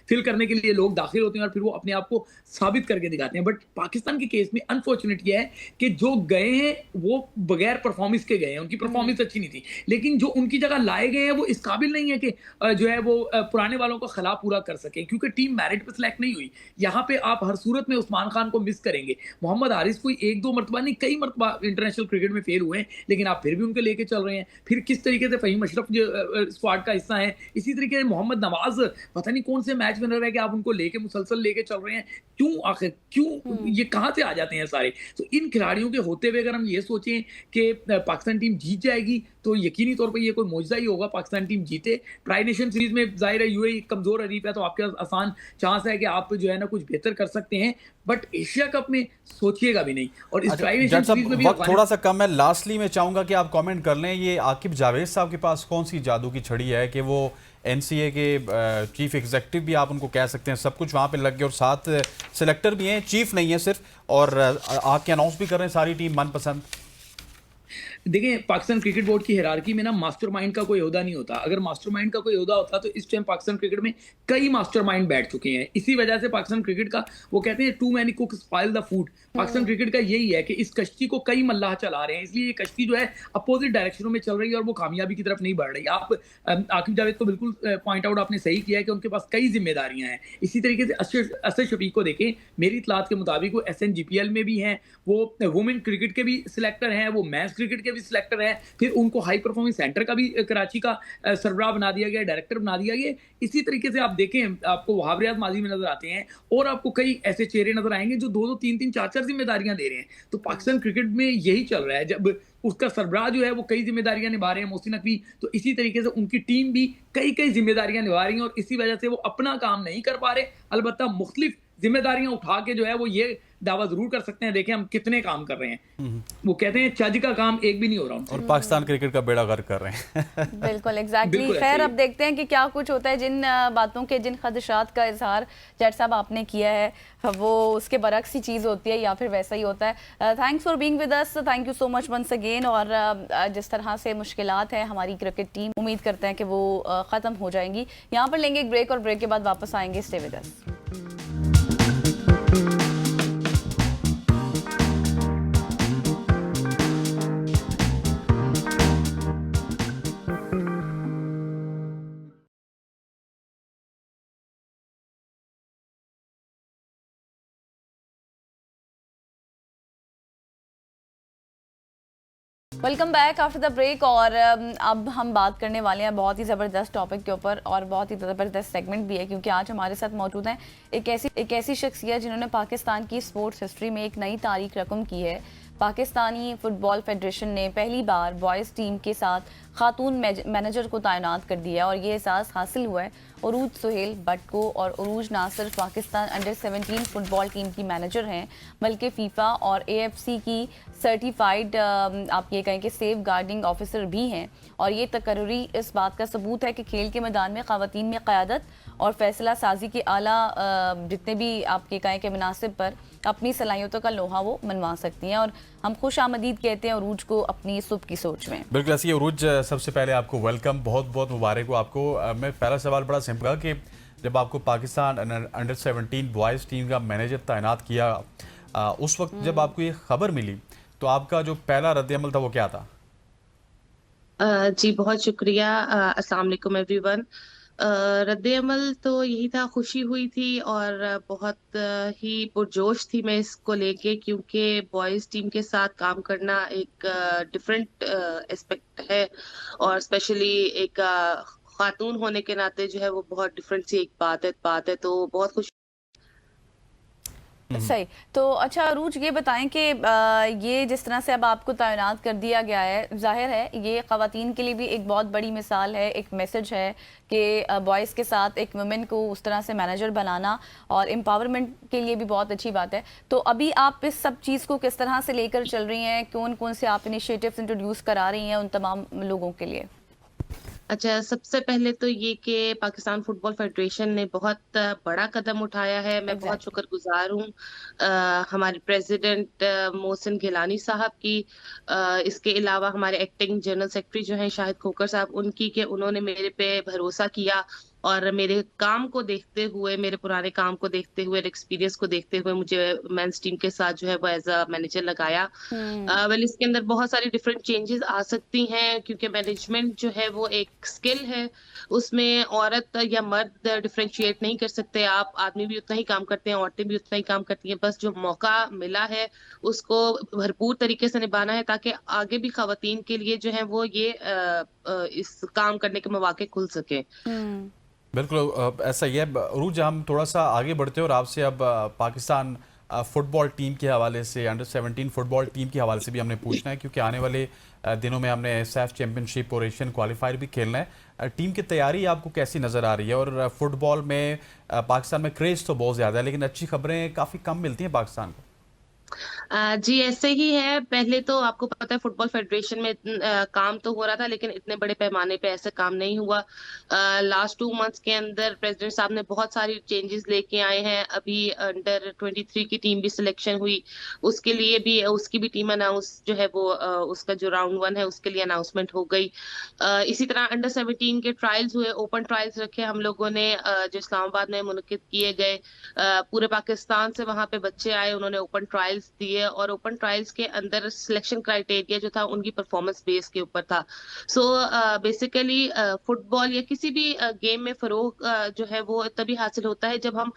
फिल करने के लिए लोग दाखिल होते हैं और फिर वो अपने आप को साबित करके दिखाते हैं। बट पाकिस्तान के केस में अनफॉर्चुनेट ये है कि जो गए हैं वो बगैर परफॉर्मेंस के गए हैं। उनकी परफॉर्मेंस अच्छी नहीं थी, लेकिन जो उनकी जगह लाए गए हैं वो इस काबिल नहीं है कि जो है वो पुराने वालों का खिला पूरा कर सके, क्योंकि टीम मेरिट पर सिलेक्ट नहीं हुई। यहाँ पे आप हर सूरत में उस्मान खान को मिस करेंगे। मोहम्मद हारिस कोई एक दो मरतबा नहीं, कई मरतबा इंटरनेशनल क्रिकेट में फेल हुए हैं, लेकिन आप फिर भी उनके लेके चल रहे हैं। फिर किस तरीके से फहीम अशरफ स्क्वाड का हिस्सा है, इसी तरीके से मोहम्मद नवाज पता नहीं कौन से मैच में रह कि आप उनको लेके मुसलसल लेके चल रहे हैं। क्यों आखिर, क्यों ये कहां से आ जाते हैं सारे? तो इन खिलाड़ियों के होते हुए अगर हम ये सोचें कि पाकिस्तान टीम जीत जाएगी तो यकीनी तौर पर ये कोई मौजज़ा ही होगा, पाकिस्तान टीम जीते। ट्राई नेशन सीरीज में जाहिर है यूएई कमजोर हरीफ है, तो आपके पास आसान चांस है कि आप जो है ना कुछ बेहतर कर सकते हैं, बट एशिया कप में सोचिएगा भी नहीं। और इस ट्राई नेशन सीरीज में भी वक्त थोड़ा सा कम है, लास्टली मैं चाहूंगा कि आप कमेंट कर लें, ये आकिब जावेद साहब के पास कौन सी जादू की छड़ी है कि वो एनसीए के चीफ एग्जीक्यूटिव भी आप उनको कह सकते हैं, सब कुछ वहाँ पे लग गया और साथ सिलेक्टर भी हैं, चीफ नहीं है सिर्फ, और आके अनाउंस भी कर रहे हैं सारी टीम मनपसंद। देखिए, पाकिस्तान क्रिकेट बोर्ड की हिरार्की में ना मास्टरमाइंड का कोई ओहदा नहीं होता। अगर मास्टरमाइंड का कोई ओहदा होता तो इस टाइम पाकिस्तान क्रिकेट में कई मास्टरमाइंड बैठ चुके हैं। इसी वजह से पाकिस्तान क्रिकेट का वो कहते हैं too many cooks spoil the food. Pakistan cricket का यही है कि इस कश्ती को कई मल्लाह चला रहे हैं, इसलिए ये कश्ती जो है अपोजिट डायरेक्शनों में चल रही है और वो कामयाबी की तरफ नहीं बढ़ रही। आप आकिब जावेद को बिल्कुल पॉइंट आउट आपने सही किया है कि उनके पास कई जिम्मेदारियां हैं। इसी तरीके से असद शफीक को देखें, मेरी इतलात के मुताबिक वो SNGPL में भी हैं, वो वुमेन क्रिकेट के भी सिलेक्टर हैं, वो मैच क्रिकेट के भी सिलेक्टर हैं, फिर उनको हाई परफॉर्मेंस सेंटर का भी कराची का सरबराह बना दिया गया, डायरेक्टर बना दिया गया। इसी तरीके से आप देखें, आपको वहाब रियाज माजी में नजर आते हैं और आपको कई ऐसे चेहरे नजर आएंगे जो 2-2, 3-3, 4-4 जिम्मेदारियां दे रहे हैं। तो पाकिस्तान क्रिकेट में यही चल रहा है, जब उसका सरबराह जो है वो कई जिम्मेदारियां निभा रहे हैं, मोहसिन नकवी, तो इसी तरीके से उनकी टीम भी कई जिम्मेदारियां निभा रही है और इसी वजह से वो अपना काम नहीं कर पा रहे। अलबत्ता मुख्तलिफ जिम्मेदारियां उठा के जो है वो ये दावा जरूर कर सकते हैं, देखें हम कितने काम कर रहे हैं। वो कहते हैं चज का काम एक भी नहीं हो रहा उनसे। और पाकिस्तान क्रिकेट का बेड़ा गर्क कर रहे हैं। बिल्कुल एग्जैक्टली। खैर, अब देखते हैं कि क्या कुछ होता है। जिन बातों के, जिन खदशात का इजहार जट साहब आपने किया है, वो उसके बरक्स ही चीज़ होती है या फिर वैसा ही होता है। Thanks for being with us, thank you so much once again. और जिस तरह से मुश्किलात हैं हमारी क्रिकेट टीम, उम्मीद करते हैं कि वो ख़त्म हो जाएंगी। यहाँ पर लेंगे एक ब्रेक और ब्रेक के बाद वापस आएंगे। Stay with us. Welcome back after the break. और अब हम बात करने वाले हैं बहुत ही ज़बरदस्त टॉपिक के ऊपर, और बहुत ही ज़बरदस्त सेगमेंट भी है, क्योंकि आज हमारे साथ मौजूद हैं एक ऐसी शख्सियत जिन्होंने पाकिस्तान की स्पोर्ट्स हिस्ट्री में एक नई तारीख रकम की है। पाकिस्तानी फुटबॉल फेडरेशन ने पहली बार बॉयज़ टीम के साथ खातून मैनेजर को तैनात कर दिया, और ये एहसास हासिल हुआ है उरूज सुहेल भट्ट को। और उरूज ना सिर्फ पाकिस्तान अंडर-17 फुटबॉल टीम की मैनेजर हैं, बल्कि फीफा और AFC की सर्टिफाइड आप ये कहें कि सेफ गार्डिंग ऑफिसर भी हैं। और ये तकर्री इस बात का सबूत है कि खेल के मैदान में ख़वातीन में क़यादत और फैसला साजी के आला जितने भी आप ये कहें कि मुनासिब पर अपनी सलाहियतों का लोहा वो मनवा सकती हैं। और हम खुश आमदीद कहते हैं उरूज को अपनी सुबह की सोच में। बिल्कुल ऐसी उरूज, सबसे पहले आपको वेलकम, बहुत बहुत मुबारक हो आपको। मैं पहला सवाल बड़ा सिंपल कि जब आपको पाकिस्तान अंडर-17 बॉयज़ टीम का मैनेजर तैनात किया, उस वक्त जब आपको ये खबर मिली तो आपका जो पहला रद्द-ए-अमल था वो क्या था? जी बहुत शुक्रिया। अस्सलाम वालेकुम एवरीवन। रद्द-ए-अमल तो यही था, खुशी हुई थी और बहुत ही पुरजोश थी मैं इसको लेके, क्योंकि बॉयज़ टीम के साथ काम करना एक डिफरेंट एस्पेक्ट है और स्पेशली एक खातून होने के नाते जो है वो बहुत डिफरेंट सी एक बात है, तो बहुत खुश। सही। तो अच्छा अरूज, ये बताएं कि ये जिस तरह से अब आपको तैनात कर दिया गया है, जाहिर है ये ख़वातीन के लिए भी एक बहुत बड़ी मिसाल है, एक मैसेज है कि बॉयज़ के साथ एक वुमेन को उस तरह से मैनेजर बनाना और एम्पावरमेंट के लिए भी बहुत अच्छी बात है। तो अभी आप इस सब चीज़ को किस तरह से लेकर चल रही हैं, कौन कौन से आप इनिशिएटिव्स इंट्रोड्यूस करा रही हैं उन तमाम लोगों के लिए? अच्छा, सबसे पहले तो ये कि पाकिस्तान फुटबॉल फेडरेशन ने बहुत बड़ा कदम उठाया है। मैं बहुत शुक्रगुजार हूँ हमारे प्रेसिडेंट मोहसिन गिलानी साहब की, इसके अलावा हमारे एक्टिंग जनरल सेक्रेटरी जो हैं शाहिद खोकर साहब, उनकी, कि उन्होंने मेरे पे भरोसा किया और मेरे काम को देखते हुए, मेरे पुराने काम को देखते हुए, एक्सपीरियंस को देखते हुए मुझे मेंस टीम के साथ जो है वो एज अ मैनेजर लगाया। वेल, इसके अंदर बहुत सारी डिफरेंट चेंजेस आ सकती हैं क्योंकि मैनेजमेंट जो है वो एक स्किल है, उसमें औरत या मर्द डिफरेंशिएट नहीं कर सकते आप। आदमी भी उतना ही काम करते हैं, औरतें भी उतना ही काम करती हैं। बस जो मौका मिला है उसको भरपूर तरीके से निभाना है ताकि आगे भी खवातीन के लिए जो है वो ये इस काम करने के मौके खुल सके। बिल्कुल ऐसा ही है। रूज, हम थोड़ा सा आगे बढ़ते हैं और आपसे अब पाकिस्तान फुटबॉल टीम के हवाले से, अंडर 17 फुटबॉल टीम के हवाले से भी हमने पूछना है क्योंकि आने वाले दिनों में हमने सैफ चैंपियनशिप और एशियन क्वालिफायर भी खेलना है। टीम की तैयारी आपको कैसी नज़र आ रही है? और फुटबॉल में पाकिस्तान में क्रेज़ तो बहुत ज़्यादा है लेकिन अच्छी खबरें काफ़ी कम मिलती हैं पाकिस्तान को। जी, ऐसे ही है। पहले तो आपको पता है फुटबॉल फेडरेशन में काम तो हो रहा था लेकिन इतने बड़े पैमाने पे ऐसे काम नहीं हुआ। लास्ट 2 मंथ्स के अंदर प्रेसिडेंट साहब ने बहुत सारी चेंजेस लेके आए हैं। अभी अंडर 23 की टीम भी सिलेक्शन हुई, उसके लिए भी उसकी भी टीम अनाउंस जो है वो उसका जो राउंड 1 है उसके लिए अनाउंसमेंट हो गई। इसी तरह अंडर 17 के ट्रायल्स हुए, ओपन ट्रायल्स रखे हम लोगों ने जो इस्लामाबाद में मुनक्किद किए गए। पूरे पाकिस्तान से वहां पे बच्चे आए, उन्होंने ओपन ट्रायल्स दिए और ओपन ट्रायल्स के अंदर सिलेक्शन क्राइटेरिया जो था उनकी परफॉर्मेंस बेस के ऊपर था। सो बेसिकली फुटबॉल या किसी भी गेम में फरोग जो है वो तभी हासिल होता है जब हम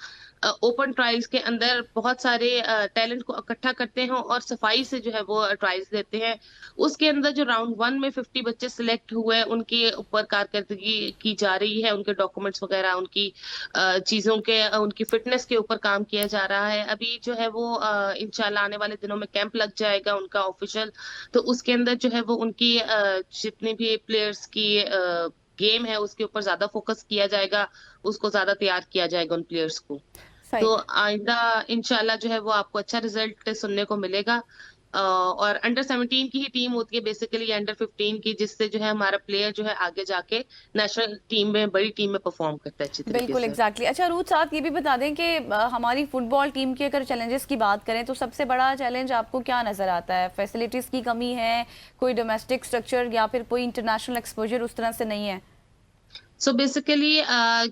ओपन ट्रायल्स के अंदर बहुत सारे टैलेंट को इकट्ठा करते हैं और सफाई से जो है वो ट्रायल्स देते हैं। उसके अंदर जो राउंड 1 में 50 बच्चे सिलेक्ट हुए, उनके ऊपर कारकर्दगी की जा रही है, उनके डॉक्यूमेंट्स वगैरह, उनकी चीजों के, उनकी फिटनेस के ऊपर काम किया जा रहा है। अभी जो है वो इंशाल्लाह आने वाले दिनों में कैंप लग जाएगा उनका ऑफिशियल, तो उसके अंदर जो है वो उनकी जितने भी प्लेयर्स की गेम है उसके ऊपर ज्यादा फोकस किया जाएगा, उसको ज्यादा तैयार किया जाएगा उन प्लेयर्स को। तो आइंदा इंशाल्लाह जो है वो आपको अच्छा रिजल्ट सुनने को मिलेगा। और अंडर 17 की ही टीम होती है बेसिकली, अंडर 15 की, जिससे जो है हमारा प्लेयर जो है आगे जाके नेशनल टीम में, बड़ी टीम में परफॉर्म करता है अच्छी तरीके से। बिल्कुल एग्जैक्टली। अच्छा रूज साहब, ये भी बता दें कि हमारी फुटबॉल टीम की अगर चैलेंजेस की बात करें तो सबसे बड़ा चैलेंज आपको क्या नजर आता है? फैसिलिटीज की कमी है, कोई डोमेस्टिक स्ट्रक्चर या फिर कोई इंटरनेशनल एक्सपोजर उस तरह से नहीं है? सो बेसिकली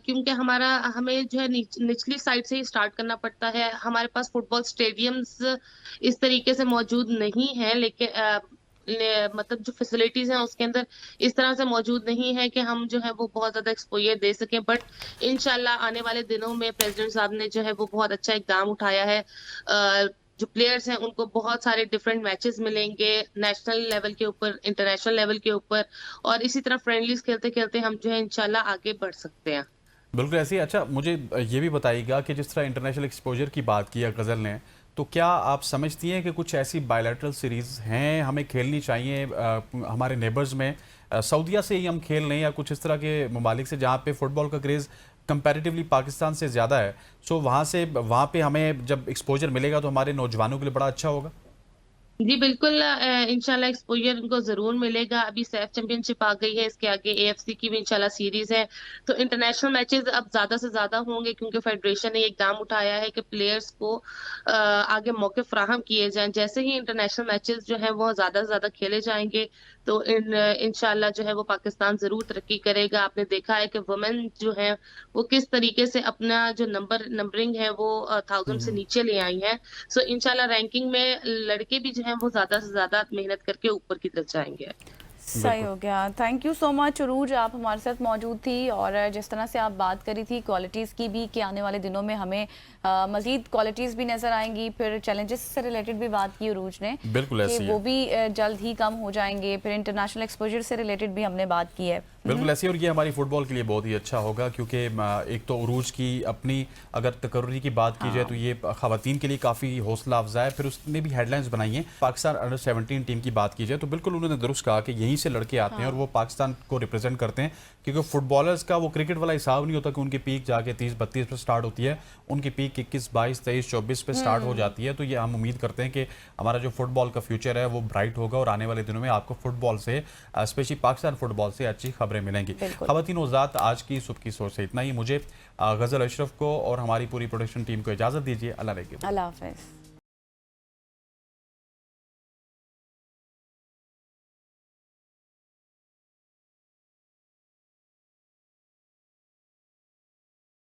क्योंकि हमें जो है निचली साइड से ही स्टार्ट करना पड़ता है। हमारे पास फुटबॉल स्टेडियम्स इस तरीके से मौजूद नहीं है, लेकिन मतलब जो फैसिलिटीज हैं उसके अंदर इस तरह से मौजूद नहीं है कि हम जो है वो बहुत ज्यादा एक्सपोजर दे सकें। बट इंशाल्लाह आने वाले दिनों में प्रेसिडेंट साहब ने जो है वो बहुत अच्छा इकदाम उठाया है। जो प्लेयर्स हैं उनको बहुत सारे डिफरेंट मैचेस मिलेंगे नेशनल लेवल के ऊपर, इंटरनेशनल लेवल के ऊपर, और इसी तरह फ्रेंडलीज खेलते खेलते हम जो है इंशाल्लाह आगे बढ़ सकते हैं। बिल्कुल ऐसे ही। अच्छा, मुझे ये भी बताइएगा कि जिस तरह इंटरनेशनल एक्सपोजर की बात की है गज़ल ने, तो क्या आप समझती हैं कि कुछ ऐसी बायलैटरल सीरीज़ हैं हमें खेलनी चाहिए हमारे नेबर्स में, सऊदीया से ही हम खेल लें या कुछ इस तरह के ममालिक से जहाँ पे फुटबॉल का क्रेज़ कंपैरेटिवली पाकिस्तान से ज़्यादा है? सो वहाँ पे हमें जब एक्सपोजर मिलेगा तो हमारे नौजवानों के लिए बड़ा अच्छा होगा। जी बिल्कुल, इंशाल्लाह एक्सपोजर इनको जरूर मिलेगा। अभी सैफ चैंपियनशिप आ गई है, इसके आगे AFC की भी इंशाल्लाह सीरीज है, तो इंटरनेशनल मैचेस अब ज्यादा से ज्यादा होंगे क्योंकि फेडरेशन ने इकदाम उठाया है कि प्लेयर्स को आगे मौके फ्राहम किए जाएं। जैसे ही इंटरनेशनल मैचेस जो है वो ज्यादा से ज्यादा खेले जाएंगे तो इंशाल्लाह जो है वो पाकिस्तान जरूर तरक्की करेगा। आपने देखा है कि वुमेन जो है वो किस तरीके से अपना जो नंबरिंग है वो 1000 से नीचे ले आई है। सो इंशाल्लाह रैंकिंग में लड़के भी जो है वो ज्यादा से ज्यादा मेहनत करके ऊपर की तरफ जाएंगे। सही हो गया। थैंक यू सो मच अरूज, आप हमारे साथ मौजूद थी और जिस तरह से आप बात करी थी क्वालिटीज़ की भी कि आने वाले दिनों में हमें मज़ीद क्वालिटीज़ भी नज़र आएंगी, फिर चैलेंजेस से रिलेटेड भी बात की अरूज ने, बिल्कुल कि वो भी जल्द ही कम हो जाएंगे, फिर इंटरनेशनल एक्सपोजर से रिलेटेड भी हमने बात की है। बिल्कुल ऐसे ही, और ये हमारी फुटबॉल के लिए बहुत ही अच्छा होगा क्योंकि एक तो उरूज की अपनी अगर तकर्री की बात की जाए तो ये खवातीन के लिए काफ़ी हौसला अफजा है। फिर उसने भी हेडलाइंस बनाई हैं। पाकिस्तान अंडर 17 टीम की बात की जाए तो बिल्कुल उन्होंने दुरुस्त कहा कि यहीं से लड़के आते हैं और वो पाकिस्तान को रिप्रेजेंट करते हैं, क्योंकि फुटबॉलर्स का वो क्रिकेट वाला हिसाब नहीं होता कि उनकी पीक जाके 30-32 पे स्टार्ट होती है, उनकी पीक 21, 22, 23, 24 पे स्टार्ट हो जाती है। तो ये हम उम्मीद करते हैं कि हमारा जो फुटबॉल का फ्यूचर है वो ब्राइट होगा और आने वाले दिनों में आपको फुटबॉल से, स्पेशली पाकिस्तान फुटबॉल से अच्छी खबरें मिलेंगी। खवातीन वज़ात आज की सुबह की सोच से इतना ही। मुझे गज़ल अशरफ को और हमारी पूरी प्रोडक्शन टीम को इजाज़त दीजिए। अल्लाह हाफ़िज़।